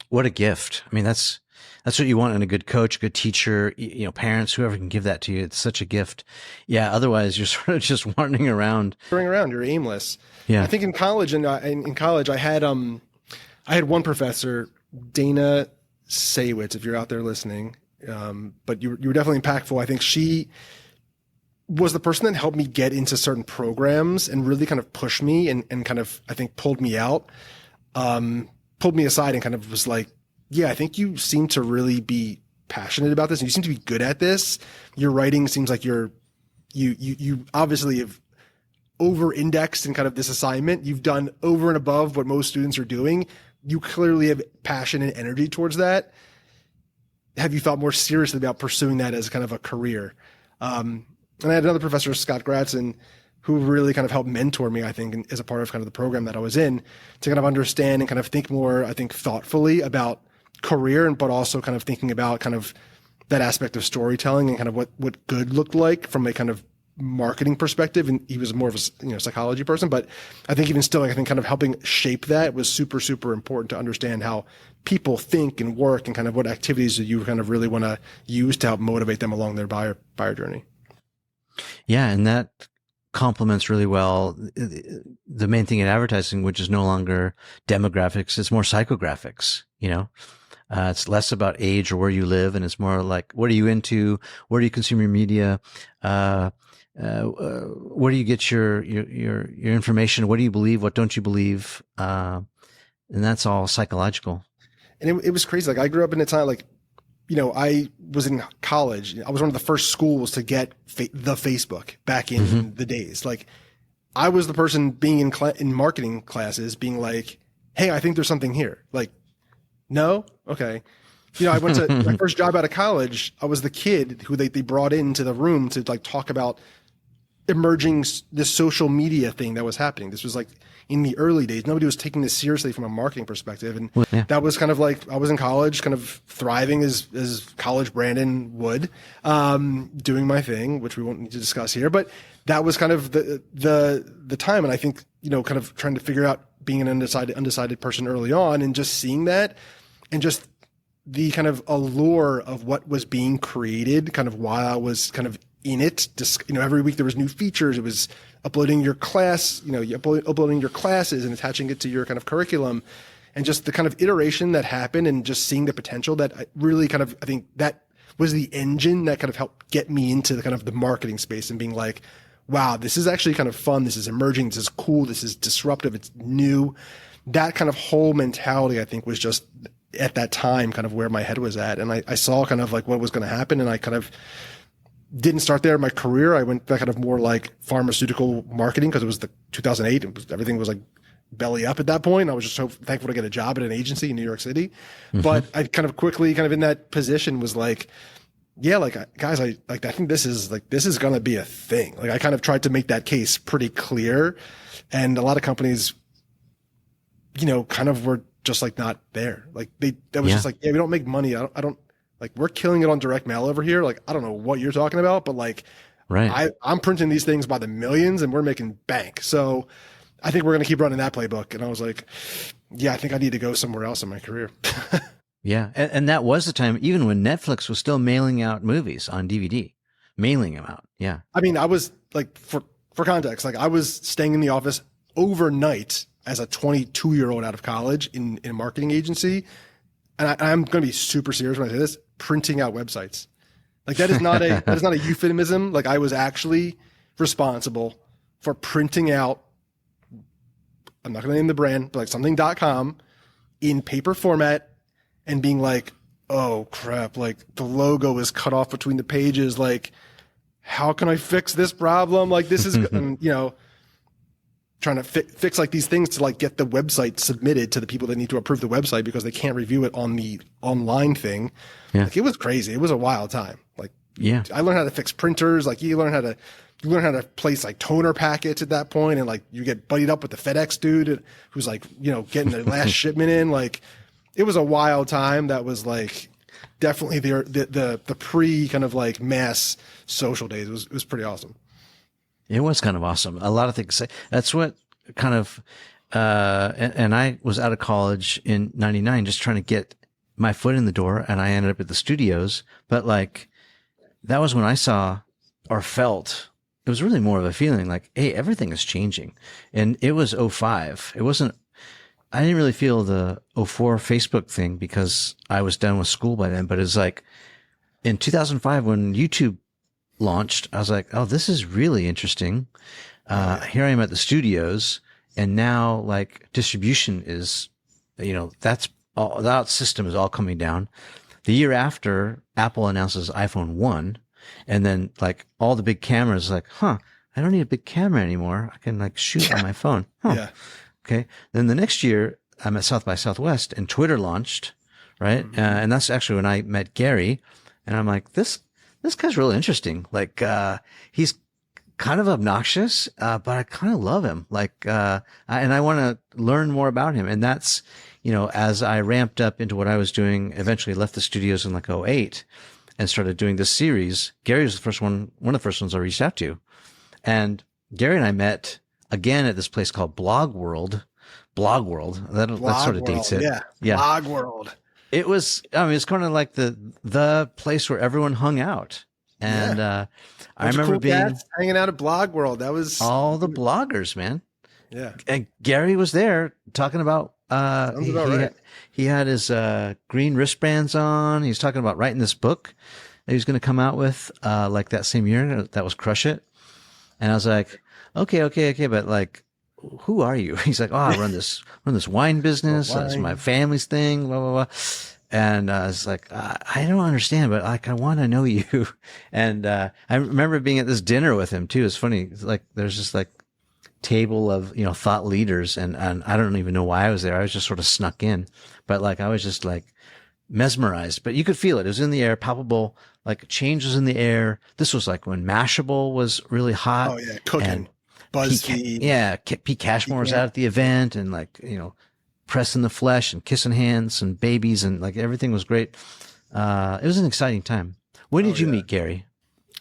What a gift. I mean, that's what you want in a good coach, good teacher, parents, whoever can give that to you. It's such a gift. Yeah. Otherwise you're sort of just wandering around. You're aimless. Yeah. I think in college in college, I had one professor, Dana Saywitz, if you're out there listening. But you were definitely impactful. I think she was the person that helped me get into certain programs and really kind of pushed me and kind of, I think, pulled me out, pulled me aside and kind of was like, yeah, I think you seem to really be passionate about this and you seem to be good at this. Your writing seems like you obviously have over-indexed in kind of this assignment. You've done over and above what most students are doing. You clearly have passion and energy towards that. Have you thought more seriously about pursuing that as kind of a career? And I had another professor, Scott Gratson, who really kind of helped mentor me, I think, as a part of kind of the program that I was in, to kind of understand and kind of think more, I think, thoughtfully about career, but also kind of thinking about kind of that aspect of storytelling and kind of what good looked like from a kind of marketing perspective. And he was more of a psychology person, but I think even still, I think kind of helping shape that was super, super important to understand how people think and work and kind of what activities that you kind of really want to use to help motivate them along their buyer journey. Yeah. And that complements really well the main thing in advertising, which is no longer demographics. It's more psychographics, it's less about age or where you live. And it's more like, what are you into? Where do you consume your media? Where do you get your information? What do you believe? What don't you believe? And that's all psychological. And it was crazy. Like I grew up in a time, like, I was in college. I was one of the first schools to get the Facebook back in the days. Like I was the person being in marketing classes being like, hey, I think there's something here. Like, no? Okay. I went to my first job out of college. I was the kid who they brought into the room to like talk about emerging this social media thing that was happening. This was like in the early days. Nobody was taking this seriously from a marketing perspective. And that was kind of like, I was in college, kind of thriving as college Brandon would, doing my thing, which we won't need to discuss here, but that was kind of the time. And I think, kind of trying to figure out being an undecided person early on and just seeing that and just the kind of allure of what was being created kind of while I was kind of in it. Just, every week there was new features. It was uploading your class, uploading your classes and attaching it to your kind of curriculum, and just the kind of iteration that happened and just seeing the potential that I really kind of, I think that was the engine that kind of helped get me into the kind of the marketing space and being like, wow, this is actually kind of fun. This is emerging. This is cool. This is disruptive. It's new. That kind of whole mentality, I think, was just at that time kind of where my head was at. And I saw kind of like what was going to happen. And I kind of didn't start there in my career. I went back kind of more like pharmaceutical marketing because it was the 2008. Everything was like belly up at that point. I was just so thankful to get a job at an agency in New York City. But I kind of quickly kind of in that position was like, yeah, like guys, I think this is going to be a thing. Like I kind of tried to make that case pretty clear, and a lot of companies, kind of were just like not there. Like that was just like, yeah, we don't make money. I don't like, we're killing it on direct mail over here. Like, I don't know what you're talking about, but like, right. I'm printing these things by the millions and we're making bank. So I think we're going to keep running that playbook. And I was like, yeah, I think I need to go somewhere else in my career. Yeah. And that was the time, even when Netflix was still mailing out movies on DVD, mailing them out. Yeah. I mean, I was like, for context, like I was staying in the office overnight as a 22-year-old out of college in a marketing agency. And I'm going to be super serious when I say this, printing out websites. Like that is not a euphemism. Like I was actually responsible for printing out, I'm not going to name the brand, but like something.com in paper format and being like, oh crap, like the logo is cut off between the pages. Like, how can I fix this problem? Like this is, and, you know, trying to fix like these things to like get the website submitted to the people that need to approve the website because they can't review it on the online thing. Yeah. Like it was crazy. It was a wild time. Like, yeah, I learned how to fix printers. Like you learn how to place like toner packets at that point, and like you get buddied up with the FedEx dude who's like, you know, getting the last shipment in. Like it was a wild time. That was like definitely the pre kind of like mass social days. It was pretty awesome. It was kind of awesome. A lot of things. That's what kind of, and I was out of college in 99, just trying to get my foot in the door, and I ended up at the studios. But like, that was when I saw or felt, it was really more of a feeling like, hey, everything is changing. And it was '05. It wasn't, I didn't really feel the '04 Facebook thing because I was done with school by then, but it's like in 2005 when YouTube launched, I was like, oh, this is really interesting. Here I am at the studios, and now like distribution is, you know, that's all, that system is all coming down. The year after, Apple announces iPhone 1, and then like all the big cameras, like, I don't need a big camera anymore. I can like shoot on my phone. Yeah. Okay. Then the next year, I'm at South by Southwest, and Twitter launched, right? And that's actually when I met Gary, and I'm like, this guy's really interesting. Like, he's kind of obnoxious, but I kind of love him. Like, and I want to learn more about him. And that's, you know, as I ramped up into what I was doing, eventually left the studios in like '08 and started doing this series. Gary was one of the first ones I reached out to. And Gary and I met again at this place called Blog World. That sort of dates it. Yeah. Blog World. It was, I mean, it's kind of like the place where everyone hung out. And, I remember being hanging out at Blog World. That was all the bloggers, man. Yeah. And Gary was there talking about, he had his, green wristbands on. He was talking about writing this book that he was going to come out with, like that same year. That was Crush It. And I was like, okay. But like, who are you? He's like, oh, I run this wine business. That's my family's thing, blah, blah, blah. And I was like, I don't understand, but like, I want to know you. And I remember being at this dinner with him too. It's funny. It's like, there's this like table of, you know, thought leaders. And I don't even know why I was there. I was just sort of snuck in, but like, I was just like mesmerized, but you could feel it. It was in the air, palpable, like change was in the air. This was like when Mashable was really hot. Oh yeah. Cooking. BuzzFeed. Pete Cashmore was out at the event, and like, you know, pressing the flesh and kissing hands and babies, and like everything was great. It was an exciting time. When did you meet Gary?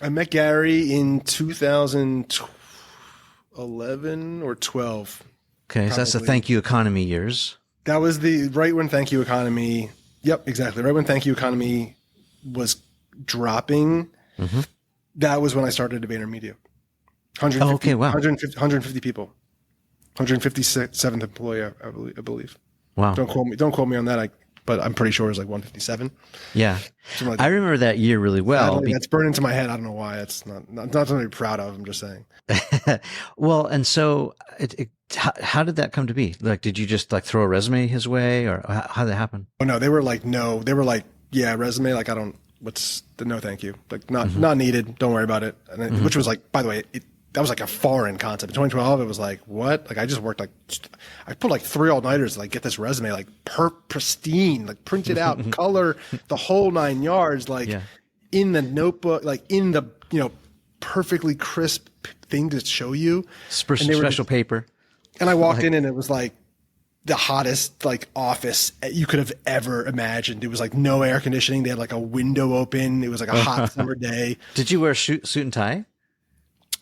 I met Gary in 2011 or 12. Okay, probably. So that's the Thank You Economy years. That was right when Thank You Economy. Yep, exactly. Right when Thank You Economy was dropping. Mm-hmm. That was when I started at Vayner Media. 150 people. 157th employee, I believe. Wow. Don't quote me on that. But I'm pretty sure it was like 157. Yeah. Like I remember that year really well. That's burned into my head. I don't know why. It's not something to be proud of. I'm just saying. Well, and so how did that come to be? Like, did you just like throw a resume his way, or how did that happen? Oh no, they were like, yeah, resume. Like, what's the no, thank you. Like not needed. Don't worry about it. And which was like, by the way, that was like a foreign concept. In 2012, it was like, what? Like, I just worked I put like 3 all-nighters to like get this resume like pristine, like printed out, color, the whole 9 yards, like in the notebook, like in the, you know, perfectly crisp thing to show you. Special paper. And I walked in and it was like the hottest like office you could have ever imagined. It was like no air conditioning. They had like a window open. It was like a hot summer day. Did you wear suit and tie?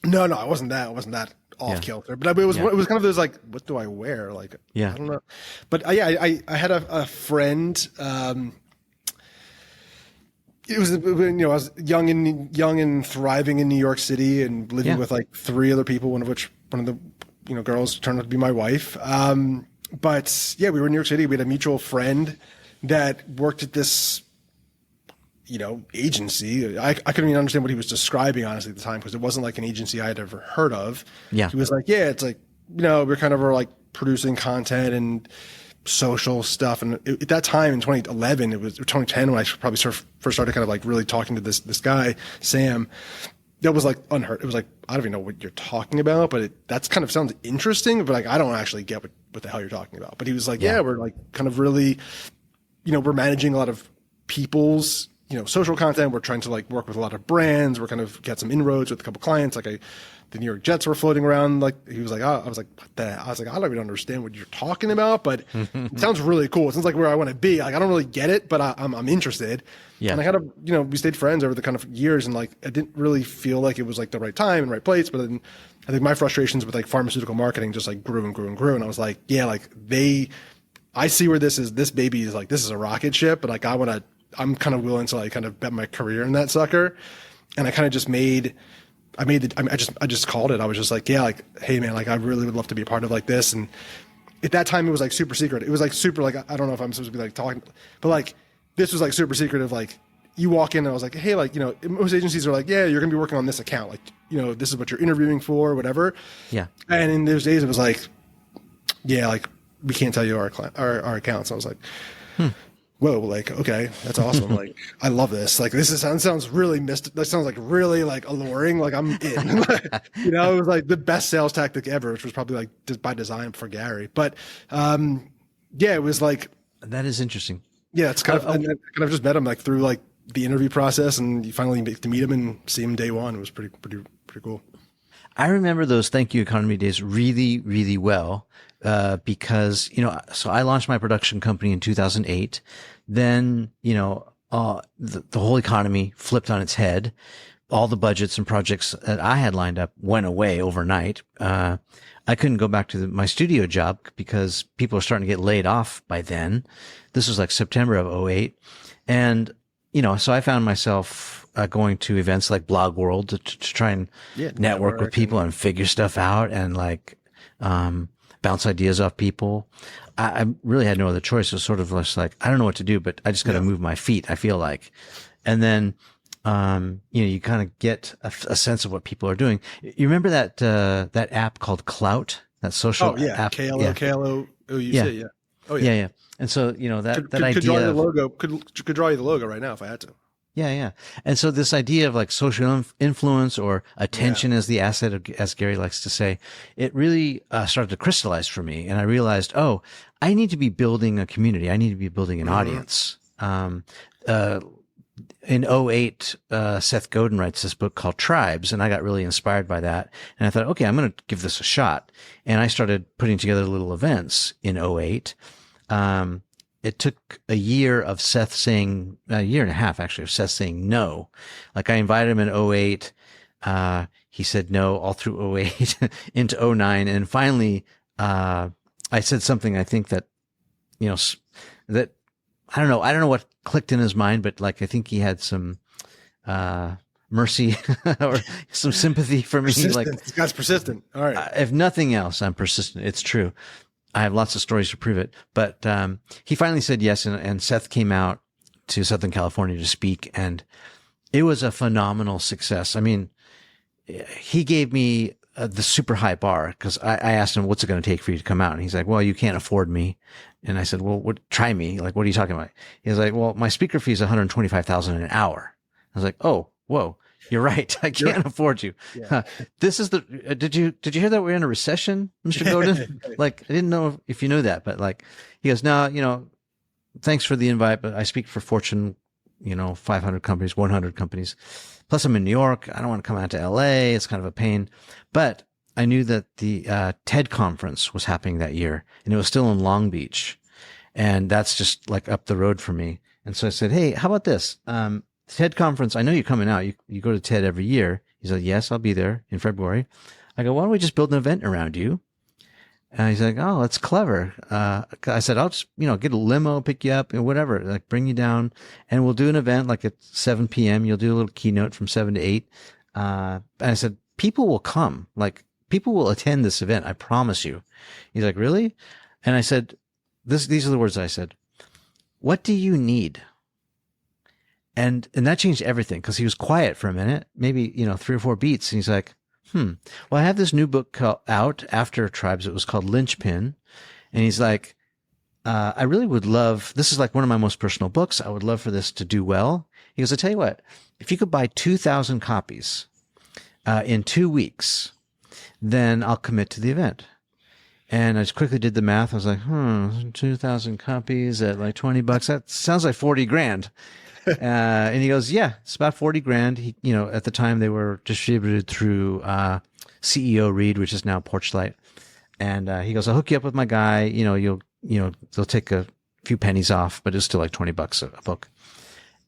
No, I wasn't that. I wasn't that off kilter. But it was kind of those like, what do I wear? Like, I don't know. But I had a friend it was, I was young and thriving in New York City and living Yeah. with like three other people, one of the, girls turned out to be my wife. But yeah, we were in New York City. We had a mutual friend that worked at this, agency. I couldn't even understand what he was describing, honestly, at the time, because it wasn't like an agency I had ever heard of. Yeah. He was like, yeah, it's like, we're kind of like producing content and social stuff. And at that time in 2011, it was 2010 when I probably first started kind of like really talking to this guy, Sam. That was like unheard. It was like, I don't even know what you're talking about, but that's kind of sounds interesting, but like, I don't actually get what the hell you're talking about. But he was like, yeah, we're like kind of really, we're managing a lot of people's, social content. We're trying to like work with a lot of brands. We're kind of get some inroads with a couple clients. Like the New York Jets were floating around. Like he was like, oh, I was like, what the hell? I was like, I don't even understand what you're talking about, but it sounds really cool. It sounds like where I want to be. Like I don't really get it, but I'm interested. Yeah. And I kind of, we stayed friends over the kind of years, and like I didn't really feel like it was like the right time and right place. But then I think my frustrations with like pharmaceutical marketing just like grew and grew and grew. And I was like, yeah, like I see where this baby is like, this is a rocket ship, but like I'm kind of willing to like kind of bet my career in that sucker. And I kind of just I just called it. I was just like, yeah, like, hey man, like I really would love to be a part of like this. And at that time it was like super secret. It was like super, like, I don't know if I'm supposed to be like talking, but like this was like super secretive. Like you walk in and I was like, hey, like, most agencies are like, yeah, you're going to be working on this account. Like, this is what you're interviewing for, whatever. Yeah. And in those days it was like, yeah, like we can't tell you our accounts. I was like, whoa, like, okay, that's awesome. Like, I love this. Like, sounds really that sounds like really like alluring. Like I'm in, it was like the best sales tactic ever, which was probably like just by design for Gary. But, yeah, it was like, that is interesting. Yeah. It's kind of just met him like through like the interview process, and you finally get to meet him and see him day one. It was pretty cool. I remember those Thank You Economy days really, really well. Because, so I launched my production company in 2008. Then, the whole economy flipped on its head. All the budgets and projects that I had lined up went away overnight. I couldn't go back to my studio job because people were starting to get laid off by then. This was like September of '08. And, so I found myself going to events like Blog World to try and network with people and figure stuff out and like, bounce ideas off people. I really had no other choice. It was sort of just like, I don't know what to do, but I just got to move my feet, I feel like. And then, you kind of get a sense of what people are doing. You remember that app called Clout, that social app? KLO, yeah. Oh yeah. Yeah. And so, that idea could draw you the logo, could draw you the logo right now if I had to. Yeah. And so this idea of like social influence or attention as the asset, as Gary likes to say, it really started to crystallize for me. And I realized, I need to be building a community. I need to be building an audience. In '08, Seth Godin writes this book called Tribes, and I got really inspired by that. And I thought, okay, I'm going to give this a shot. And I started putting together little events in '08. It took a year of Seth saying, a year and a half actually, of Seth saying no. Like I invited him in '08. He said no all through '08 into '09. And finally, I said something I think that, that I don't know what clicked in his mind, but like, I think he had some, mercy or some sympathy for me. Persistent. Like This guy's persistent. All right. If nothing else, I'm persistent. It's true. I have lots of stories to prove it, but, he finally said yes. And Seth came out to Southern California to speak, and it was a phenomenal success. I mean, he gave me the super high bar because I asked him, what's it going to take for you to come out? And he's like, well, you can't afford me. And I said, well, try me. Like, what are you talking about? He's like, well, my speaker fee is $125,000 an hour. I was like, oh, whoa, you're right. I can't afford you. Yeah. This is did you hear that we're in a recession, Mr. Godin? Like, I didn't know if you knew that, but like, he goes, no, thanks for the invite, but I speak for Fortune, 500 companies, 100 companies. Plus I'm in New York. I don't want to come out to LA. It's kind of a pain, but I knew that the TED conference was happening that year, and it was still in Long Beach. And that's just like up the road for me. And so I said, hey, how about this? TED conference, I know you're coming out. You go to TED every year. He said, yes, I'll be there in February. I go, why don't we just build an event around you? And he's like, oh, that's clever. I said, I'll just, get a limo, pick you up and whatever, like bring you down, and we'll do an event like at 7 p.m. You'll do a little keynote from 7 to 8. And I said, people will come, like people will attend this event. I promise you. He's like, really? And I said, these are the words I said. What do you need? And that changed everything, because he was quiet for a minute, maybe, 3 or 4 beats. And he's like, well, I have this new book out after Tribes. It was called Linchpin. And he's like, I really would love, this is like one of my most personal books. I would love for this to do well. He goes, I tell you what, if you could buy 2,000 copies in 2 weeks, then I'll commit to the event. And I just quickly did the math. I was like, 2,000 copies at like $20. That sounds like 40 grand. And he goes, yeah, it's about 40 grand. He, at the time they were distributed through, CEO Read, which is now Porchlight. And, he goes, I'll hook you up with my guy. They'll take a few pennies off, but it's still like $20 a book.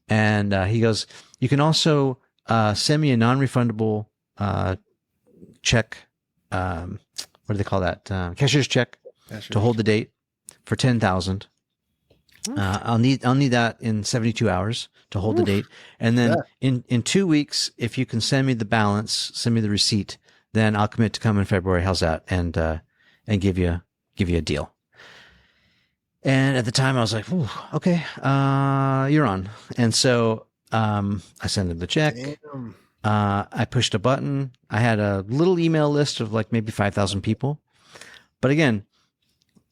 And, he goes, you can also, send me a non-refundable, check. What do they call that? Cashier's check to hold the date for 10,000. I'll need that in 72 hours to hold the date. And then in 2 weeks, if you can send me the balance, send me the receipt, then I'll commit to come in February. How's that? And give you a deal. And at the time I was like, ooh, okay, you're on. And so, I sent him the check. Damn. I pushed a button. I had a little email list of like maybe 5,000 people. But again,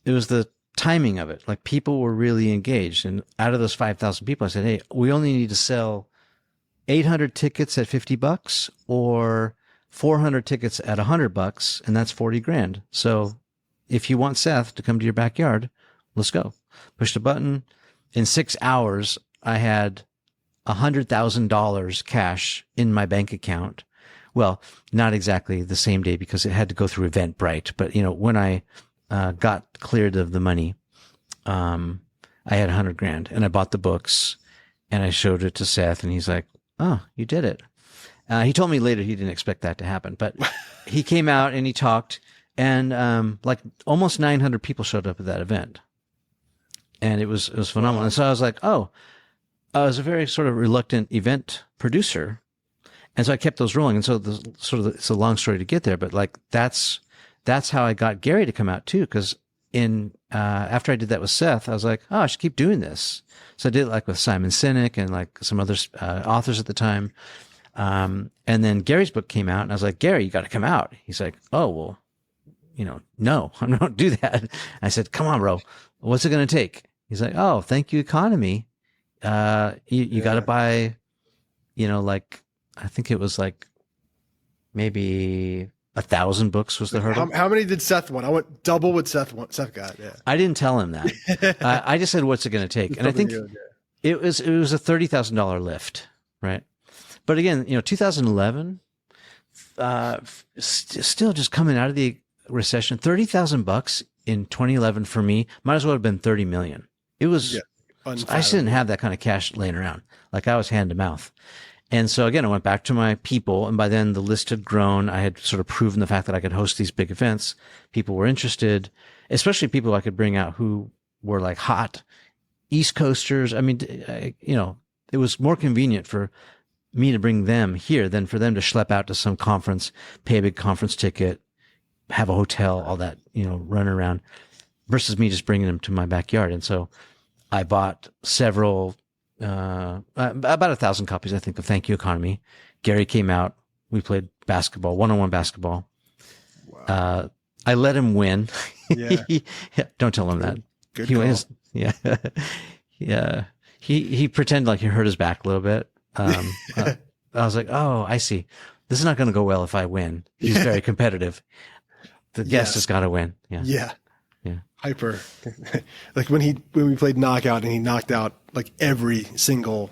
it was the timing of it. Like people were really engaged. And out of those 5,000 people, I said, hey, we only need to sell 800 tickets at $50 or 400 tickets at $100. And that's 40 grand. So if you want Seth to come to your backyard, let's go. Pushed a button. In 6 hours, I had $100,000 cash in my bank account. Well, not exactly the same day because it had to go through Eventbrite. But, when I got cleared of the money, I had 100 grand and I bought the books and I showed it to Seth and he's like, oh, you did it. He told me later he didn't expect that to happen, but he came out and he talked and like almost 900 people showed up at that event. And it was phenomenal. And so I was like, oh, I was a very sort of reluctant event producer. And so I kept those rolling. And so it's a long story to get there, but like that's how I got Gary to come out too. Cause after I did that with Seth, I was like, oh, I should keep doing this. So I did it like with Simon Sinek and like some other authors at the time. And then Gary's book came out and I was like, Gary, you got to come out. He's like, oh, well, no, I don't do that. I said, come on, bro. What's it going to take? He's like, oh, thank you, economy. You got to buy, like, I think it was like maybe 1,000 books was the hurdle. How many did Seth want? I went double what Seth got. Yeah. I didn't tell him that. I just said, what's it going to take? And I think it was a $30,000 lift. Right. But again, 2011, still just coming out of the recession, $30,000 in 2011 for me might as well have been 30 million. It was, I just didn't have that kind of cash laying around. Like I was hand to mouth. And so again, I went back to my people and by then the list had grown. I had sort of proven the fact that I could host these big events. People were interested, especially people I could bring out who were like hot East Coasters. I mean, it was more convenient for me to bring them here than for them to schlep out to some conference, pay a big conference ticket, have a hotel, all that, run around versus me just bringing them to my backyard. And so I bought several, about 1,000 copies, I think, of Thank You Economy. Gary came out. We played basketball, one-on-one basketball. Wow. I let him win. Yeah. Don't tell him that. Good he call. wins. Yeah. Yeah. He pretended like he hurt his back a little bit. I was like, oh, I see. This is not going to go well if I win. He's very competitive. The guest has got to win. Yeah. Yeah. Yeah. Hyper. Like when we played Knockout and he knocked out like every single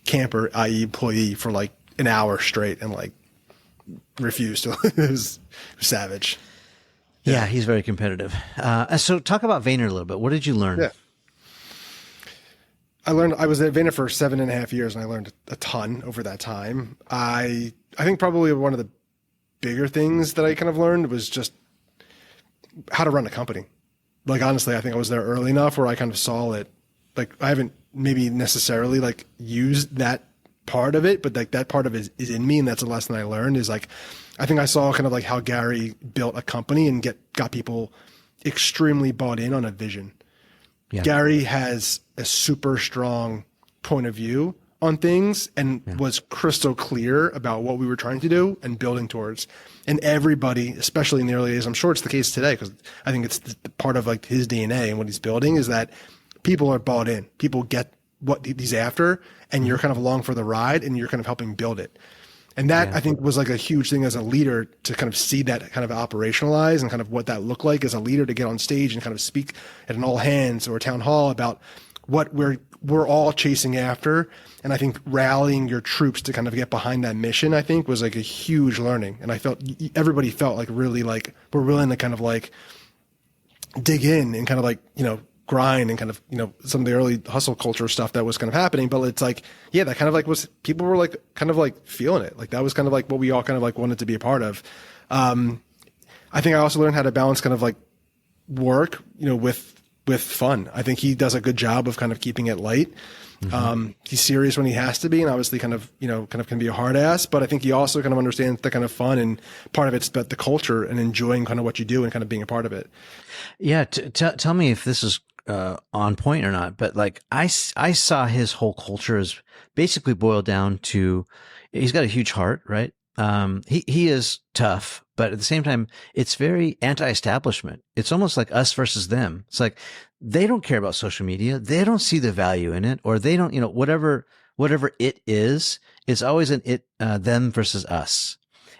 camper, i.e. employee, for like an hour straight and like refused to. It was savage. Yeah, he's very competitive. So talk about Vayner a little bit. What did you learn? Yeah. I was at Vayner for 7.5 years and I learned a ton over that time. I think probably one of the bigger things that I kind of learned was just how to run a company. Like, honestly, I think I was there early enough where I kind of saw it. Like, I haven't maybe necessarily like used that part of it, but like that part of it is in me. And that's a lesson I learned is like, I think I saw kind of like how Gary built a company and got people extremely bought in on a vision. Yeah. Gary has a super strong point of view on things and was crystal clear about what we were trying to do and building towards. And everybody, especially in the early days, I'm sure it's the case today, because I think it's the part of like his DNA and what he's building is that people are bought in. People get what he's after, and you're kind of along for the ride, and you're kind of helping build it. And that I think was like a huge thing as a leader to kind of see that kind of operationalize and kind of what that looked like as a leader to get on stage and kind of speak at an all hands or a town hall about what we're all chasing after. And I think rallying your troops to kind of get behind that mission, I think was like a huge learning. And I felt everybody felt like really like we're willing to kind of like dig in and kind of like, you know, grind and kind of, you know, some of the early hustle culture stuff that was kind of happening. But it's like, yeah, that kind of like was, people were like kind of like feeling it. Like that was kind of like what we all kind of like wanted to be a part of. I think I also learned how to balance kind of like work, you know, with fun. I think he does a good job of kind of keeping it light. He's serious when he has to be, and obviously kind of, you know, kind of can be a hard ass, but I think he also kind of understands the kind of fun, and part of it's about the culture and enjoying kind of what you do and kind of being a part of it. Yeah. Tell me if this is on point or not, but like I saw his whole culture as basically boiled down to, he's got a huge heart, right? He is tough, but at the same time, it's very anti-establishment. It's almost like us versus them. It's like, they don't care about social media. They don't see the value in it, or they don't, you know, whatever it is, it's always them versus us.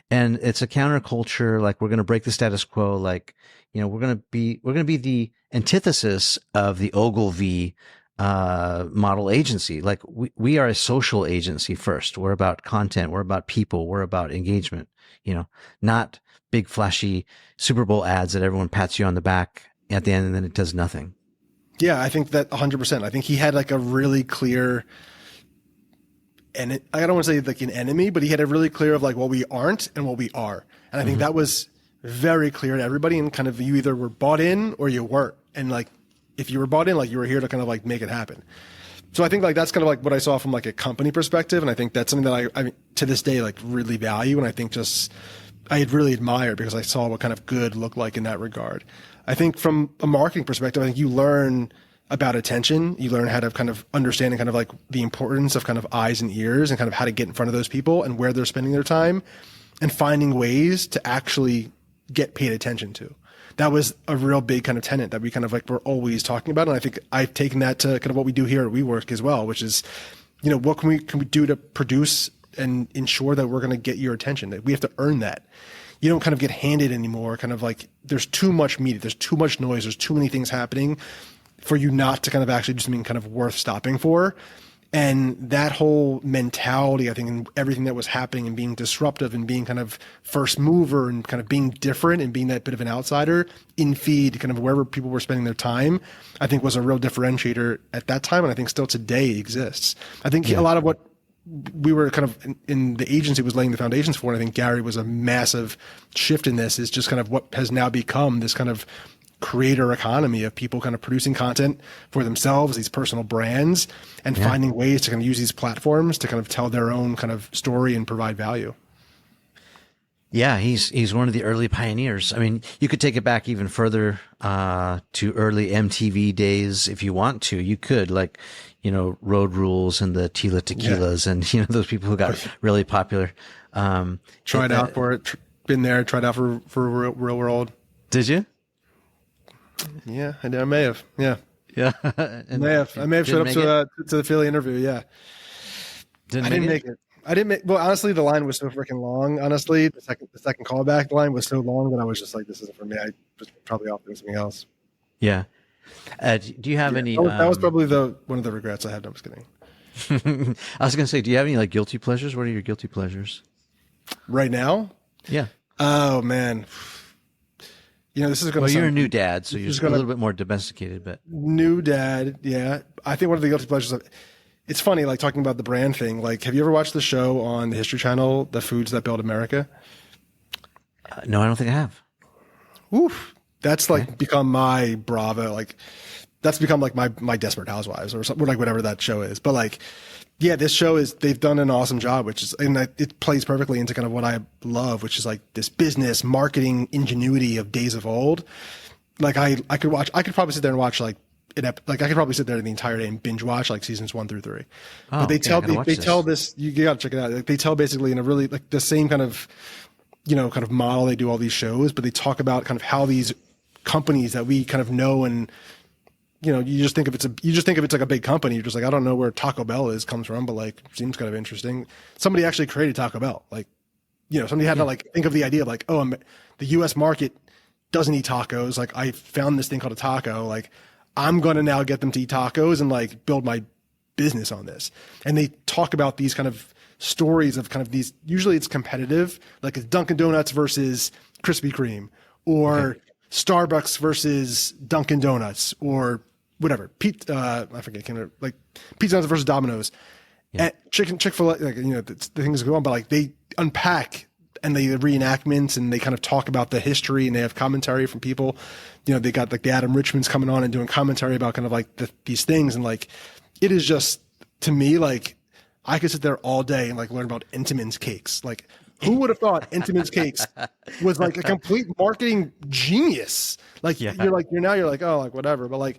And it's a counterculture. Like, we're going to break the status quo. Like, you know, we're going to be the antithesis of the Ogilvy model agency. Like, we are a social agency first. We're about content. We're about people. We're about engagement, you know, not big flashy Super Bowl ads that everyone pats you on the back at the end and then it does nothing. Yeah, I think that 100%. I think he had like a really clear, and I don't want to say like an enemy, but he had a really clear of like what we aren't and what we are. And I think that was very clear to everybody, and kind of you either were bought in or you weren't. And like, if you were bought in, like you were here to kind of like make it happen. So I think like that's kind of like what I saw from like a company perspective. And I think that's something that I to this day, like really value. And I think just, I had really admired because I saw what kind of good looked like in that regard. I think from a marketing perspective, I think you learn about attention. You learn how to kind of understand and kind of like the importance of kind of eyes and ears and kind of how to get in front of those people and where they're spending their time and finding ways to actually get paid attention to. That was a real big kind of tenet that we kind of like were always talking about. And I think I've taken that to kind of what we do here at WeWork as well, which is, you know, what can we do to produce and ensure that we're going to get your attention, that we have to earn that. You don't kind of get handed anymore. Kind of like there's too much media, there's too much noise, there's too many things happening for you not to kind of actually do something kind of worth stopping for. And that whole mentality, I think, in everything that was happening and being disruptive and being kind of first mover and kind of being different and being that bit of an outsider in feed, kind of wherever people were spending their time, I think was a real differentiator at that time. And I think still today exists. I think a lot of what we were kind of in the agency was laying the foundations for, and I think Gary was a massive shift in this, is just kind of what has now become this kind of creator economy of people kind of producing content for themselves, these personal brands, and finding ways to kind of use these platforms to kind of tell their own kind of story and provide value. Yeah, he's one of the early pioneers. I mean, you could take it back even further to early MTV days if you want to. You could, like, you know, Road Rules and the Tila Tequilas and, you know, those people who got really popular. Tried out for it, been there, tried out for Real World. Did you? Yeah, I did. I may have. Yeah. Yeah. I may have showed up to the Philly interview. Yeah. I didn't make it. Well, honestly, the line was so freaking long. Honestly, the second callback line was so long that I was just like, this isn't for me. I was probably off doing something else. Yeah. Do you have any? That was probably one of the regrets I had. No, I'm just kidding. I was going to say, do you have any like guilty pleasures? What are your guilty pleasures right now? Yeah. Oh man. You know, this is going to. Well, you're a new dad, so you're a little bit more domesticated, but new dad. Yeah. I think one of the guilty pleasures. It's funny, like talking about the brand thing. Like, have you ever watched the show on the History Channel, The Foods That Built America? No, I don't think I have. Oof. That's like become my Bravo. Like that's become like my Desperate Housewives or something, or like whatever that show is. But like, yeah, this show they've done an awesome job, which is, and it plays perfectly into kind of what I love, which is like this business marketing ingenuity of days of old. Like I could probably sit there and watch like I could probably sit there the entire day and binge watch like seasons 1 through 3. But they tell this, you gotta check it out. Like, they tell basically in a really like the same kind of, kind of model they do all these shows, but they talk about kind of how these companies that we kind of know, and you just think of it's like a big company. You're just like, I don't know where Taco Bell comes from, but like seems kind of interesting. Somebody actually created Taco Bell. Like, somebody had to like think of the idea of like, oh, the U.S. market doesn't eat tacos. Like I found this thing called a taco. Like I'm going to now get them to eat tacos and like build my business on this. And they talk about these kind of stories of kind of these, usually it's competitive, like it's Dunkin' Donuts versus Krispy Kreme, or Starbucks versus Dunkin' Donuts, or whatever. I forget, like Pizza Hut versus Domino's. Yeah. Chick-fil-A, like, the things go on, but like they unpack and they reenactments and they kind of talk about the history, and they have commentary from people. They got like the Adam Richmond's coming on and doing commentary about kind of like these things. And like, it is just, to me, like I could sit there all day and like learn about Entenmann's cakes. Like who would have thought Entenmann's cakes was like a complete marketing genius? Like you're like, oh, like whatever. But like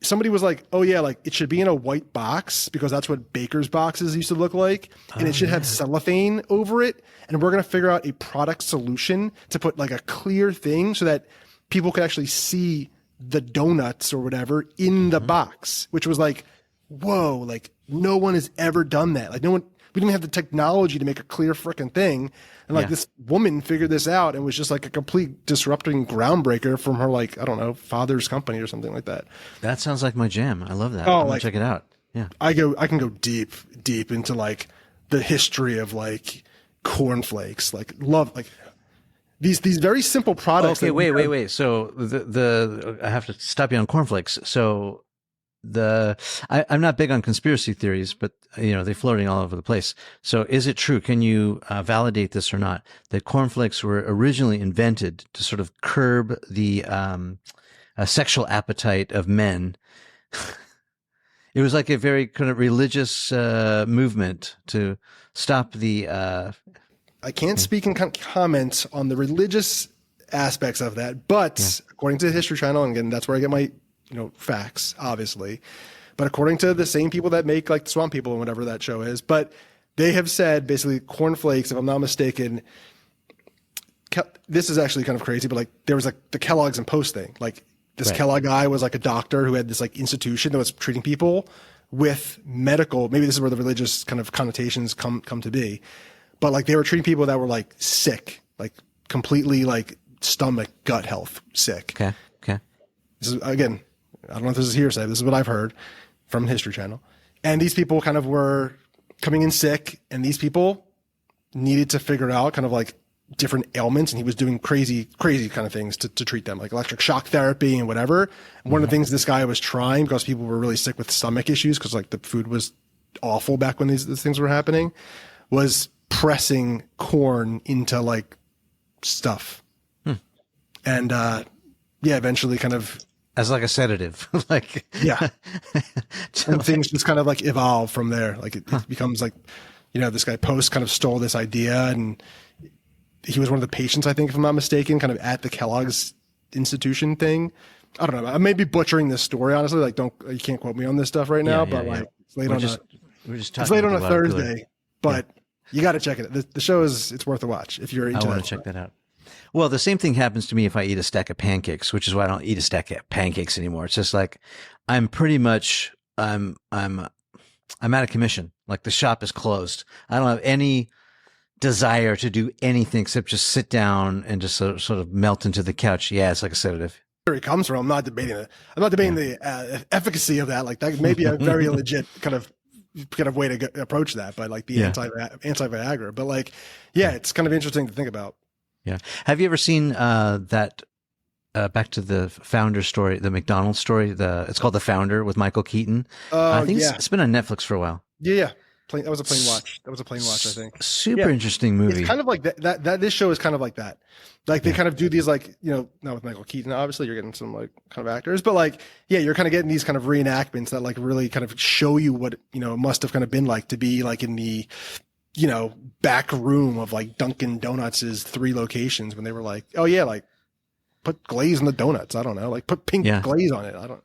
somebody was like, oh yeah, like it should be in a white box because that's what baker's boxes used to look like. And it should have cellophane over it. And we're going to figure out a product solution to put like a clear thing so that people could actually see the donuts or whatever in the box, which was like, whoa, like no one has ever done that. Like we didn't have the technology to make a clear freaking thing. And like this woman figured this out and was just like a complete disrupting groundbreaker from her, like, I don't know, father's company or something like that. That sounds like my jam. I love that. I'm gonna check it out. Yeah. I can go deep into like the history of like cornflakes, like love, like these very simple products. Okay, wait. So I have to stop you on cornflakes. So I'm not big on conspiracy theories, but they're floating all over the place. So is it true? Can you validate this or not? That cornflakes were originally invented to sort of curb the sexual appetite of men. It was like a very kind of religious movement to stop the. I can't speak and comment on the religious aspects of that, but according to the History Channel, and again, that's where I get my facts, obviously, but according to the same people that make like the Swamp People and whatever that show is, but they have said basically cornflakes, if I'm not mistaken, this is actually kind of crazy, but like there was like the Kellogg's and Post thing. Like this Kellogg guy was like a doctor who had this like institution that was treating people with medical, maybe this is where the religious kind of connotations come to be, but like they were treating people that were like sick, like completely like stomach, gut health sick. Okay. This is, again, I don't know if this is hearsay. This is what I've heard from History Channel. And these people kind of were coming in sick, and these people needed to figure out kind of like different ailments. And he was doing crazy kind of things to treat them, like electric shock therapy and whatever. And one of the things this guy was trying, because people were really sick with stomach issues, because like the food was awful back when these things were happening, was pressing corn into like stuff. And, eventually kind of, as like a sedative, like and things just kind of like evolve from there. Like it becomes like, this guy Post kind of stole this idea, and he was one of the patients, I think, if I'm not mistaken, kind of at the Kellogg's institution thing. I don't know. I may be butchering this story, honestly. Like, you can't quote me on this stuff right now, but like it's late on a Thursday, but you got to check it. The show it's worth a watch if you're into I want to check that out. Well, the same thing happens to me if I eat a stack of pancakes, which is why I don't eat a stack of pancakes anymore. It's just like I'm pretty much I'm out of commission. Like the shop is closed. I don't have any desire to do anything except just sit down and just sort of melt into the couch. Yeah, it's like a sedative. Where it comes from, I'm not debating it. I'm not debating the efficacy of that. Like that may be a very legit kind of way to approach that, but like the anti-Viagra. But like, it's kind of interesting to think about. Yeah. Have you ever seen that back to the founder story, the McDonald's story? It's called The Founder with Michael Keaton. I think it's been on Netflix for a while. Yeah. That was a plane watch. That was a plane watch, I think. Super Yeah. interesting movie. It's kind of like that this show is kind of like that. Like they kind of do these like, not with Michael Keaton, obviously you're getting some like kind of actors, but like, yeah, you're kind of getting these kind of reenactments that like really kind of show you what, it must have kind of been like to be like in the, back room of like Dunkin' Donuts' 3 locations when they were like, oh yeah, like put glaze on the donuts. I don't know, like put pink glaze on it. I don't.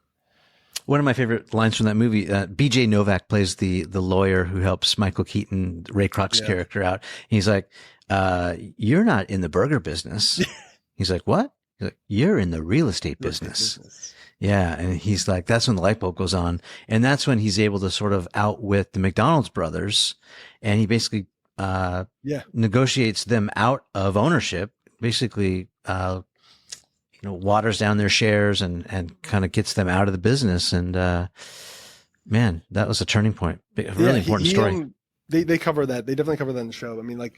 One of my favorite lines from that movie, BJ Novak plays the lawyer who helps Michael Keaton, Ray Kroc's character out. He's like, you're not in the burger business. He's like, what? He's like, you're in the real estate business. Yeah. And he's like, that's when the light bulb goes on. And that's when he's able to sort of outwit the McDonald's brothers. And he basically, negotiates them out of ownership, basically, waters down their shares and kind of gets them out of the business. And, man, that was a turning point. A really important story. They cover that. They definitely cover that in the show. I mean, like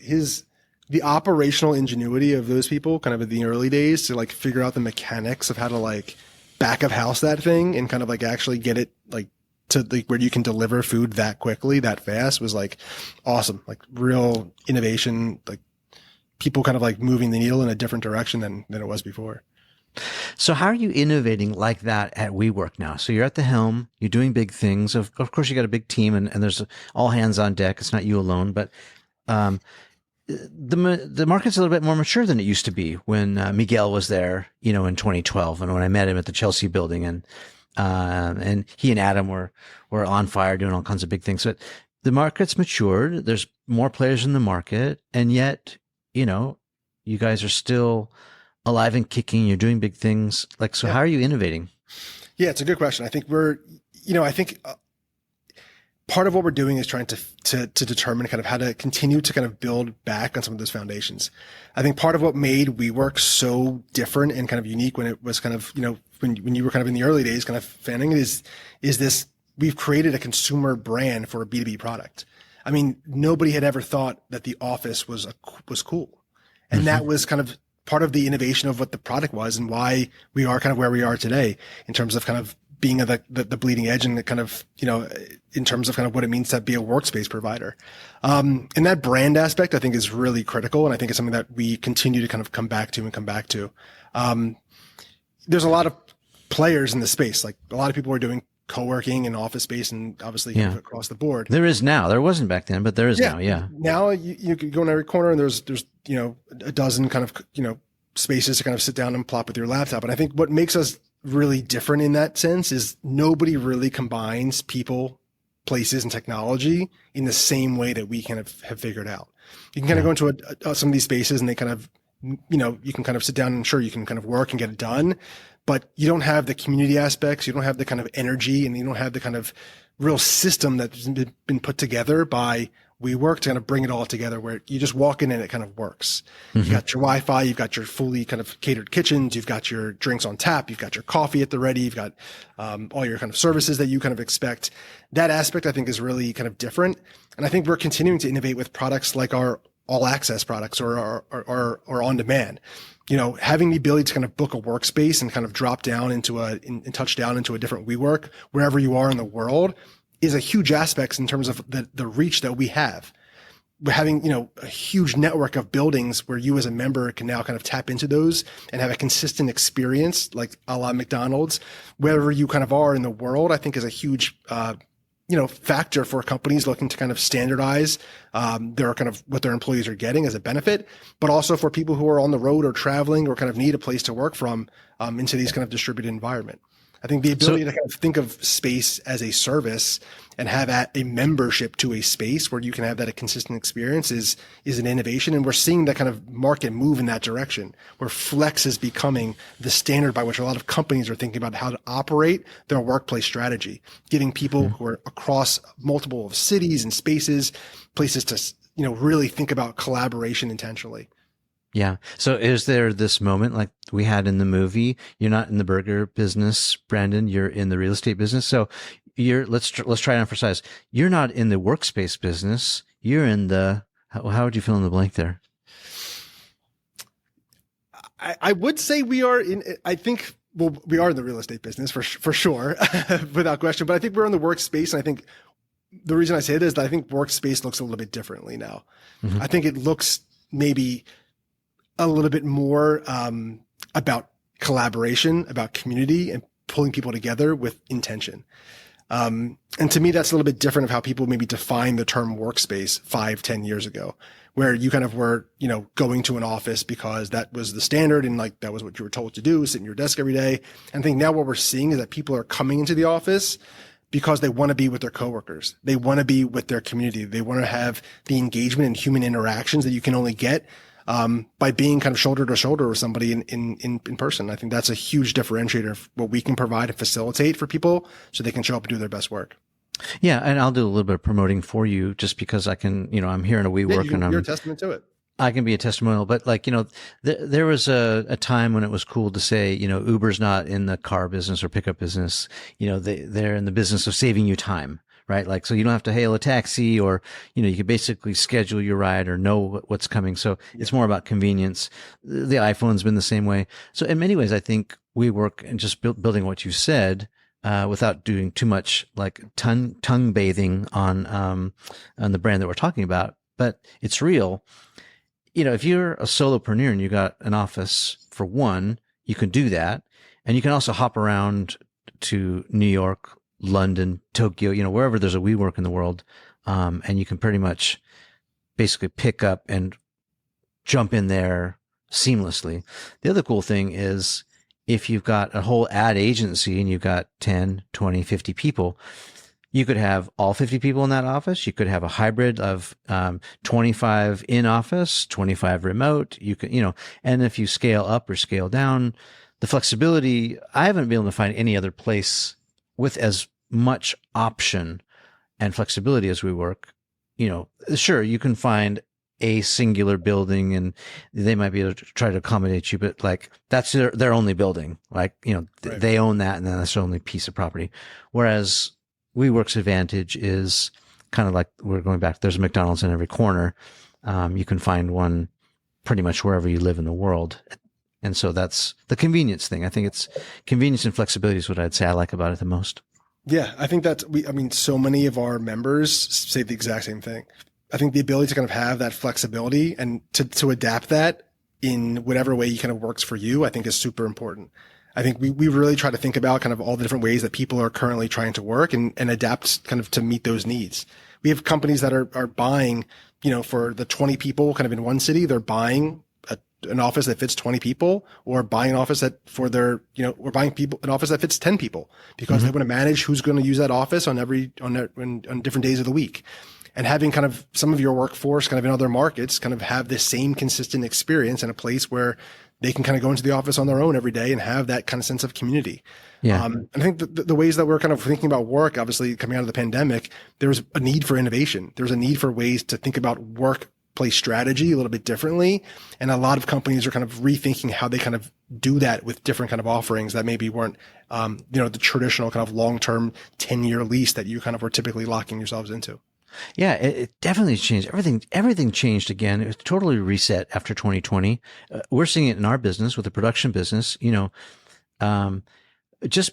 the operational ingenuity of those people kind of in the early days to like figure out the mechanics of how to like back of house that thing and kind of like actually get it like to like where you can deliver food that quickly, that fast was like awesome. Like real innovation, like people kind of like moving the needle in a different direction than it was before. So how are you innovating like that at WeWork now? So you're at the helm, you're doing big things. Of course, you got a big team and there's all hands on deck. It's not you alone, but the market's a little bit more mature than it used to be when Miguel was there, in 2012, and when I met him at the Chelsea building, and he and Adam were on fire doing all kinds of big things. But the market's matured. There's more players in the market, and yet, you guys are still alive and kicking. You're doing big things. Like, so how are you innovating? Yeah, it's a good question. I think part of what we're doing is trying to determine kind of how to continue to kind of build back on some of those foundations. I think part of what made WeWork so different and kind of unique when it was kind of, when you were kind of in the early days kind of fanning it is this, we've created a consumer brand for a B2B product. I mean, nobody had ever thought that the office was cool. And that was kind of part of the innovation of what the product was and why we are kind of where we are today in terms of kind of being at the bleeding edge and the kind of, in terms of kind of what it means to be a workspace provider. And that brand aspect, I think, is really critical. And I think it's something that we continue to kind of come back to. There's a lot of players in the space. Like a lot of people are doing co-working and office space and obviously across the board. There is now. There wasn't back then, but there is now. Yeah. Now you can go in every corner and there's, a dozen kind of, spaces to kind of sit down and plop with your laptop. And I think what makes us really different in that sense is nobody really combines people, places, and technology in the same way that we kind of have figured out. You can kind of go into some of these spaces and they kind of, you can kind of sit down and sure you can kind of work and get it done, but you don't have the community aspects. You don't have the kind of energy and you don't have the kind of real system that's been put together by WeWork to kind of bring it all together where you just walk in and it kind of works. You got your Wi-Fi, you've got your fully kind of catered kitchens, you've got your drinks on tap, you've got your coffee at the ready, you've got all your kind of services that you kind of expect. That aspect I think is really kind of different. And I think we're continuing to innovate with products like our all access products or our on demand. Having the ability to kind of book a workspace and kind of drop down and touch down into a different WeWork wherever you are in the world is a huge aspect in terms of the reach that we have. We're having, a huge network of buildings where you as a member can now kind of tap into those and have a consistent experience, like a la McDonald's, wherever you kind of are in the world, I think is a huge, factor for companies looking to kind of standardize, their kind of what their employees are getting as a benefit, but also for people who are on the road or traveling or kind of need a place to work from, into these kind of distributed environment. I think the ability to kind of think of space as a service and have a membership to a space where you can have that a consistent experience is an innovation. And we're seeing that kind of market move in that direction where flex is becoming the standard by which a lot of companies are thinking about how to operate their workplace strategy, giving people who are across multiple cities and spaces, places to, really think about collaboration intentionally. Yeah. So is there this moment like we had in the movie? You're not in the burger business, Brandon. You're in the real estate business. So let's try to emphasize. You're not in the workspace business. You're in how would you fill in the blank there? I would say we are in, I think, we are in the real estate business for sure, without question. But I think we're in the workspace. And I think the reason I say this is that I think workspace looks a little bit differently now. Mm-hmm. I think it looks maybe a little bit more about collaboration, about community, and pulling people together with intention. And to me, that's a little bit different of how people maybe define the term workspace 5-10 years ago, where you kind of were, going to an office because that was the standard and like that was what you were told to do, sit in your desk every day. And I think now what we're seeing is that people are coming into the office because they want to be with their coworkers. They want to be with their community. They want to have the engagement and human interactions that you can only get by being kind of shoulder to shoulder with somebody in person. I think that's a huge differentiator of what we can provide and facilitate for people so they can show up and do their best work. Yeah. And I'll do a little bit of promoting for you just because I can, I'm here in a WeWork and you're a testament to it. I can be a testimonial, but there was a time when it was cool to say, Uber's not in the car business or pickup business. They're in the business of saving you time, right? Like, so you don't have to hail a taxi or, you can basically schedule your ride or know what's coming. So it's more about convenience. The iPhone's been the same way. So in many ways, I think WeWork and just building what you said, without doing too much like tongue bathing on the brand that we're talking about, but it's real. If you're a solopreneur and you got an office, for one, you can do that. And you can also hop around to New York, London, Tokyo, wherever there's a WeWork in the world. And you can pretty much basically pick up and jump in there seamlessly. The other cool thing is if you've got a whole ad agency and you've got 10, 20, 50 people, you could have all 50 people in that office. You could have a hybrid of 25 in office, 25 remote. You could, and if you scale up or scale down, the flexibility, I haven't been able to find any other place with as much option and flexibility as WeWork. Sure, you can find a singular building and they might be able to try to accommodate you, but like that's their only building. Like, right. They own that and then that's their only piece of property. Whereas WeWork's advantage is kind of like we're going back. There's a McDonald's in every corner. You can find one pretty much wherever you live in the world. And so that's the convenience thing. I think it's convenience and flexibility is what I'd say I like about it the most. Yeah, I think so many of our members say the exact same thing. I think the ability to kind of have that flexibility and to adapt that in whatever way kind of works for you, I think is super important. I think we really try to think about kind of all the different ways that people are currently trying to work and adapt kind of to meet those needs. We have companies that are buying, for the 20 people kind of in one city, they're buying an office that fits 20 people or buying an office that for their, or buying an office that fits 10 people because they want to manage who's going to use that office on different days of the week. And having kind of some of your workforce kind of in other markets kind of have this same consistent experience in a place where they can kind of go into the office on their own every day and have that kind of sense of community. Yeah. I think the ways that we're kind of thinking about work, obviously coming out of the pandemic, there's a need for innovation. There's a need for ways to think about workplace strategy a little bit differently. And a lot of companies are kind of rethinking how they kind of do that with different kind of offerings that maybe weren't, the traditional kind of long-term 10-year lease that you kind of were typically locking yourselves into. Yeah, it definitely changed. Everything changed again. It was totally reset after 2020. We're seeing it in our business with the production business, just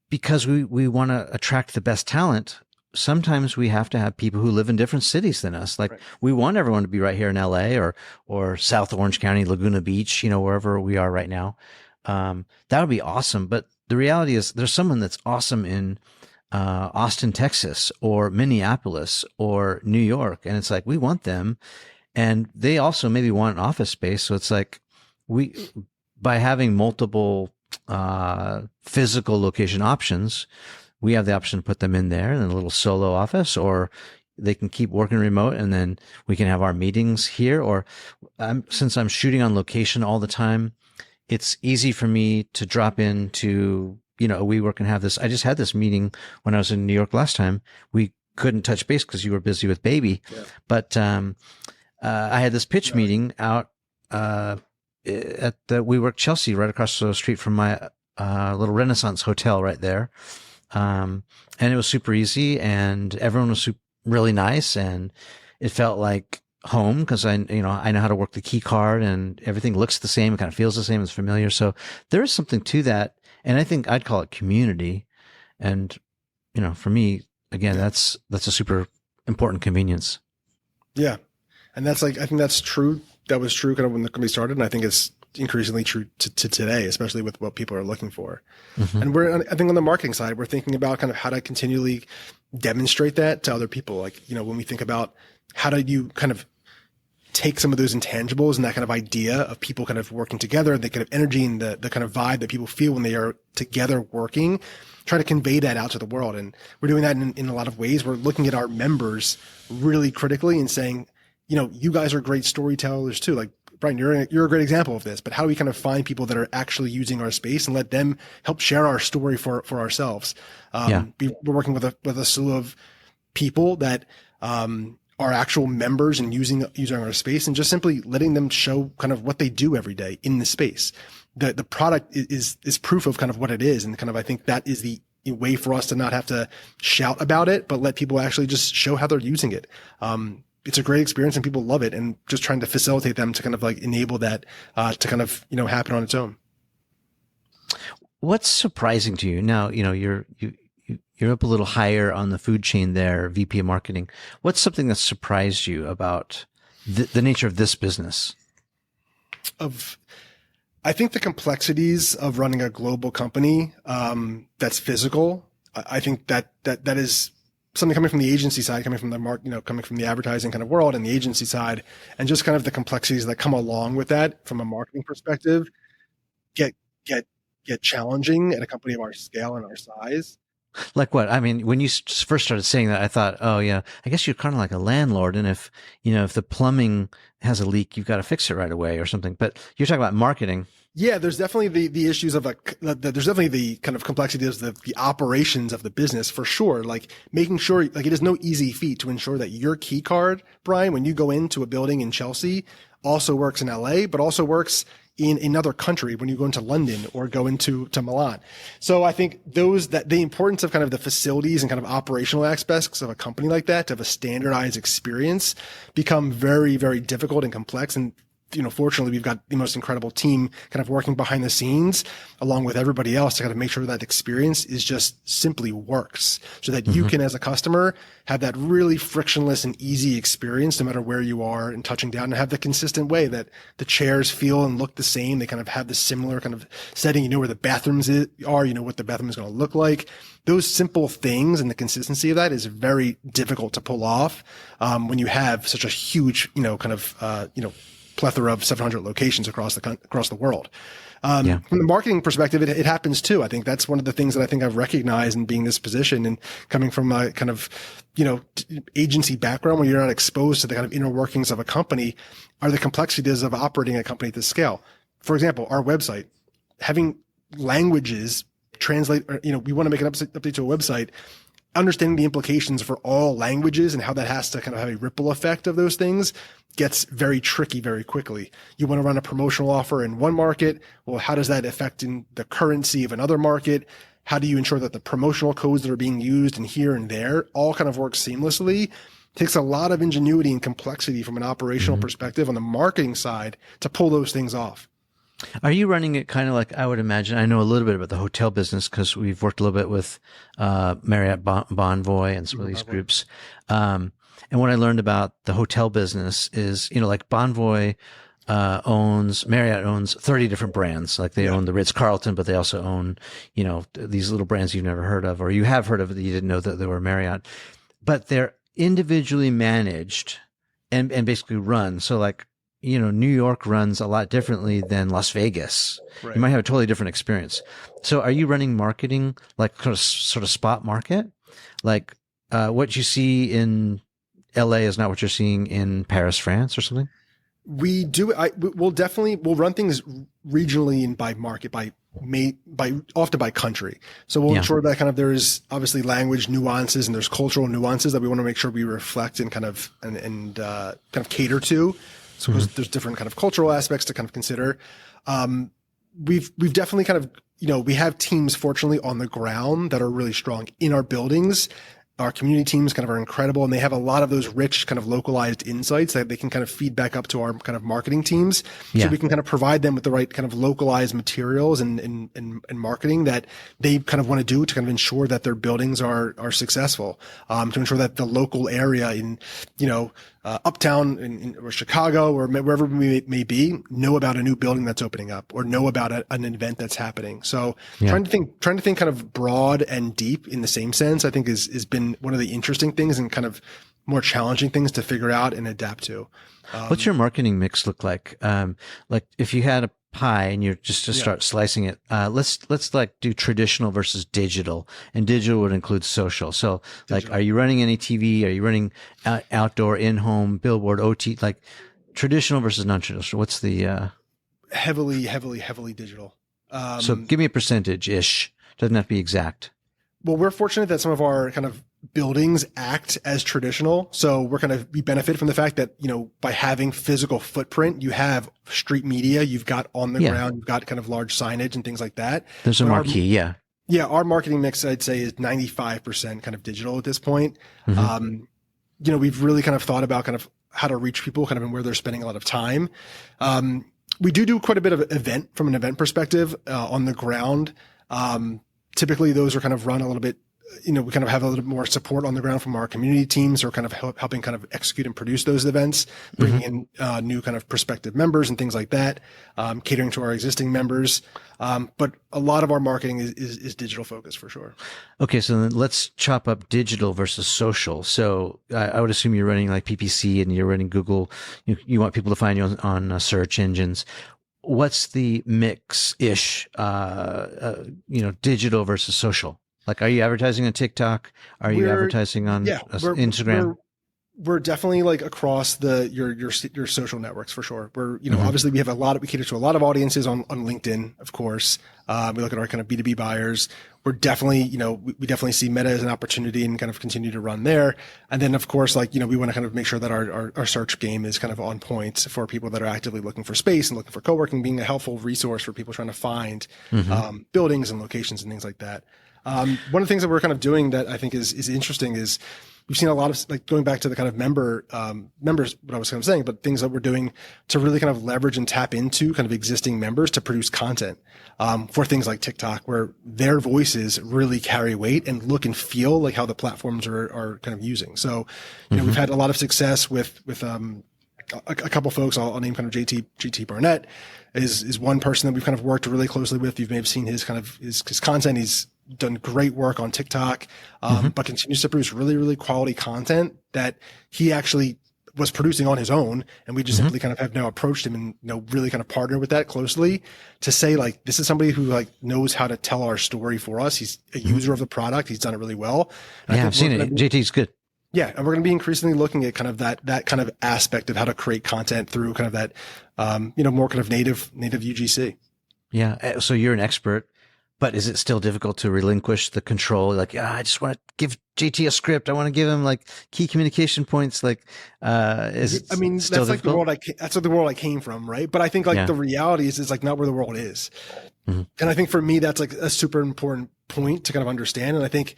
because we want to attract the best talent. Sometimes we have to have people who live in different cities than us. Like we want everyone to be right here in LA or South Orange County, Laguna Beach, wherever we are right now. That would be awesome. But the reality is there's someone that's awesome in Austin, Texas, or Minneapolis, or New York. And it's like, we want them. And they also maybe want an office space. So it's like by having multiple, physical location options, we have the option to put them in there in a little solo office, or they can keep working remote and then we can have our meetings here. Or since I'm shooting on location all the time, it's easy for me to drop into WeWork and have this. I just had this meeting when I was in New York last time. We couldn't touch base because you were busy with baby. Yeah. But I had this pitch meeting out at the WeWork Chelsea, right across the street from my little Renaissance hotel right there. And it was super easy and everyone was really nice and it felt like home because I know how to work the key card and everything looks the same. It kind of feels the same. It's familiar. So there is something to that. And I think I'd call it community. And, for me, again, that's a super important convenience. Yeah. And that's like, I think that's true. That was true kind of when the company started. And I think it's increasingly true to today, especially with what people are looking for. Mm-hmm. And I think on the marketing side, we're thinking about kind of how to continually demonstrate that to other people. Like, when we think about how do you kind of take some of those intangibles and that kind of idea of people kind of working together, the kind of energy and the kind of vibe that people feel when they are together working, try to convey that out to the world. And we're doing that in a lot of ways. We're looking at our members really critically and saying, you guys are great storytellers too. Like, Brian, you're a great example of this, but how do we kind of find people that are actually using our space and let them help share our story for ourselves? We're working with a slew of people that, are actual members and using our space, and just simply letting them show kind of what they do every day in the space. The product is proof of kind of what it is. And kind of, I think that is the way for us to not have to shout about it, but let people actually just show how they're using it. It's a great experience and people love it, and just trying to facilitate them to kind of like enable that, to kind of, happen on its own. What's surprising to you now? You're up a little higher on the food chain there, VP of marketing. What's something that surprised you about the nature of this business? I think the complexities of running a global company, that's physical. I think that is something coming from the agency side, coming from the coming from the advertising kind of world and the agency side, and just kind of the complexities that come along with that from a marketing perspective get challenging at a company of our scale and our size. Like what? I mean, when you first started saying that, I thought, oh yeah, I guess you're kind of like a landlord. And if the plumbing has a leak, you've got to fix it right away or something. But you're talking about marketing. Yeah, there's definitely the issues of there's definitely the kind of complexities of the operations of the business for sure. Like making sure, like it is no easy feat to ensure that your key card, Brian, when you go into a building in Chelsea, also works in LA, but also works in another country when you go into London or go into Milan. So I think the importance of kind of the facilities and kind of operational aspects of a company like that to have a standardized experience become very, very difficult and complex. And fortunately, we've got the most incredible team kind of working behind the scenes along with everybody else to kind of make sure that experience is just simply works, so that you can, as a customer, have that really frictionless and easy experience no matter where you are, and touching down, and have the consistent way that the chairs feel and look the same. They kind of have the similar kind of setting, where the bathrooms are, what the bathroom is going to look like. Those simple things and the consistency of that is very difficult to pull off, when you have such a huge, plethora of 700 locations across the world. From the marketing perspective, it happens too. I think that's one of the things that I think I've recognized in being this position and coming from a kind of, agency background where you're not exposed to the kind of inner workings of a company, are the complexities of operating a company at this scale. For example, our website, having languages translate, we want to make an update to a website, understanding the implications for all languages and how that has to kind of have a ripple effect of those things gets very tricky very quickly. You want to run a promotional offer in one market. Well, how does that affect in the currency of another market? How do you ensure that the promotional codes that are being used in here and there all kind of work seamlessly? It takes a lot of ingenuity and complexity from an operational perspective on the marketing side to pull those things off. Are you running it kind of like, I would imagine, I know a little bit about the hotel business because we've worked a little bit with Marriott Bonvoy and some of these groups. And what I learned about the hotel business is, like Bonvoy Marriott owns 30 different brands. Like they own the Ritz-Carlton, but they also own, these little brands you've never heard of, or you have heard of that you didn't know that they were Marriott. But they're individually managed and basically run. So like, New York runs a lot differently than Las Vegas. Right. You might have a totally different experience. So are you running marketing like sort of spot market? Like, what you see in LA is not what you're seeing in Paris, France or something? We do. We'll run things regionally and by market, often by country. So we'll ensure that kind of there's obviously language nuances and there's cultural nuances that we want to make sure we reflect and kind of cater to. So there's different kind of cultural aspects to kind of consider. We've definitely kind of, we have teams fortunately on the ground that are really strong in our buildings Our community teams kind of are incredible, and they have a lot of those rich kind of localized insights that they can kind of feed back up to our kind of marketing teams. Yeah. So we can kind of provide them with the right kind of localized materials and marketing that they kind of want to do to kind of ensure that their buildings are successful, to ensure that the local area in, uptown or Chicago or wherever we may be, know about a new building that's opening up or know about an event that's happening. So trying to think kind of broad and deep in the same sense, I think has been one of the interesting things and kind of more challenging things to figure out and adapt to. What's your marketing mix look like? Like if you had a pie and you're just to start slicing it, let's like do traditional versus digital, and digital would include social. So like, are you running any TV? Are you running outdoor, in-home, billboard, OT, like traditional versus non-traditional? What's the, heavily digital. So give me a percentage ish. Doesn't have to be exact. Well, we're fortunate that some of our kind of buildings act as traditional. So we benefit from the fact that, by having physical footprint, you have street media, you've got on the ground, you've got kind of large signage and things like that. There's a marquee. Yeah. Our marketing mix, I'd say, is 95% kind of digital at this point. We've really kind of thought about kind of how to reach people kind of and where they're spending a lot of time. We do quite a bit of from an event perspective, on the ground. Typically those are kind of run a little bit, we kind of have a little bit more support on the ground from our community teams, or kind of helping kind of execute and produce those events, bringing in new kind of prospective members and things like that, catering to our existing members. But a lot of our marketing is digital focused for sure. Okay. So then let's chop up digital versus social. So I would assume you're running like PPC and you're running Google. You want people to find you on search engines. What's the mix-ish, digital versus social? Like, are you advertising on TikTok? Are you advertising on Instagram? We're definitely like across your social networks for sure. We're, obviously we cater to a lot of audiences on LinkedIn, of course. We look at our kind of B2B buyers. We're definitely, we definitely see Meta as an opportunity and kind of continue to run there. And then of course, we want to kind of make sure that our search game is kind of on point for people that are actively looking for space and looking for co-working, being a helpful resource for people trying to find, buildings and locations and things like that. One of the things that we're kind of doing that I think is interesting is we've seen a lot of, going back to the kind of members, what I was kind of saying, but things that we're doing to really kind of leverage and tap into kind of existing members to produce content, for things like TikTok, where their voices really carry weight and look and feel like how the platforms are kind of using. So, we've had a lot of success with a couple folks. I'll name kind of JT Barnett is one person that we've kind of worked really closely with. You may have seen his kind of his content. He's done great work on TikTok, but continues to produce really, really quality content that he actually was producing on his own. And we just simply kind of have now approached him and, really kind of partnered with that closely to say, like, this is somebody who knows how to tell our story for us. He's a user of the product. He's done it really well. And I've seen it. JT's good. Yeah. And we're going to be increasingly looking at kind of that kind of aspect of how to create content through kind of that, more kind of native UGC. Yeah. So you're an expert. But is it still difficult to relinquish the control? Like, I just want to give JT a script. I want to give him like key communication points. Like, that's like the world that's the world I came from. Right. But I think the reality is like not where the world is. And I think for me, that's like a super important point to kind of understand. And I think,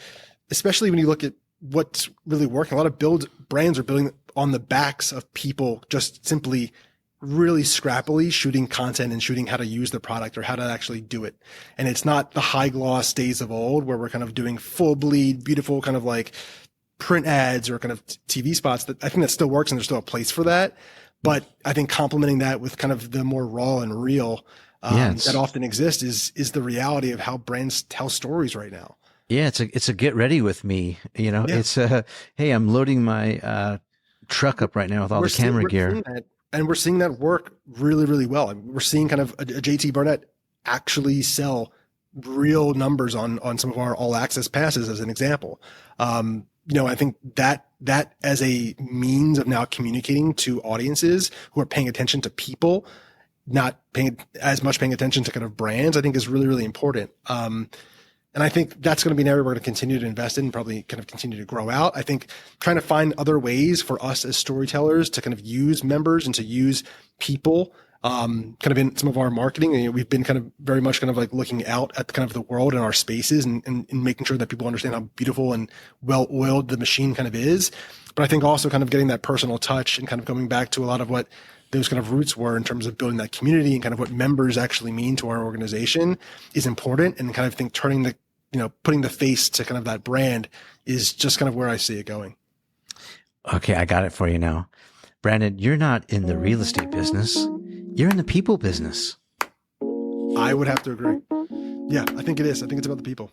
especially when you look at what's really working, a lot of brands are building on the backs of people just simply really scrappily shooting content and shooting how to use the product or how to actually do it. And it's not the high gloss days of old where we're kind of doing full bleed, beautiful kind of like print ads or kind of TV spots. That I think that still works and there's still a place for that. But I think complementing that with kind of the more raw and real, that often exists is the reality of how brands tell stories right now. Yeah. It's a get ready with me, it's hey, I'm loading my, truck up right now with all the camera gear. And we're seeing that work really, really well. I mean, we're seeing kind of a JT Barnett actually sell real numbers on some of our all access passes as an example. I think that as a means of now communicating to audiences who are paying attention to people, not paying attention to kind of brands, I think is really, really important. And I think that's going to be an area we're going to continue to invest in and probably kind of continue to grow out. I think trying to find other ways for us as storytellers to kind of use members and to use people kind of in some of our marketing. And we've been kind of very much kind of like looking out at kind of the world and our spaces and making sure that people understand how beautiful and well oiled the machine kind of is. But I think also kind of getting that personal touch and kind of going back to a lot of what those kind of roots were in terms of building that community and kind of what members actually mean to our organization is important. And kind of think turning the, putting the face to kind of that brand is just kind of where I see it going. Okay, I got it for you now. Brandon, you're not in the real estate business. You're in the people business. I would have to agree. Yeah, I think it is. I think it's about the people.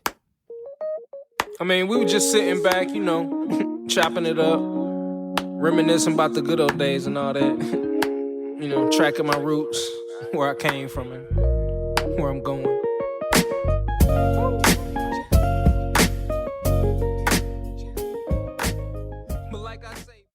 I mean, we were just sitting back, chopping it up, reminiscing about the good old days and all that. Tracking my roots, where I came from and where I'm going.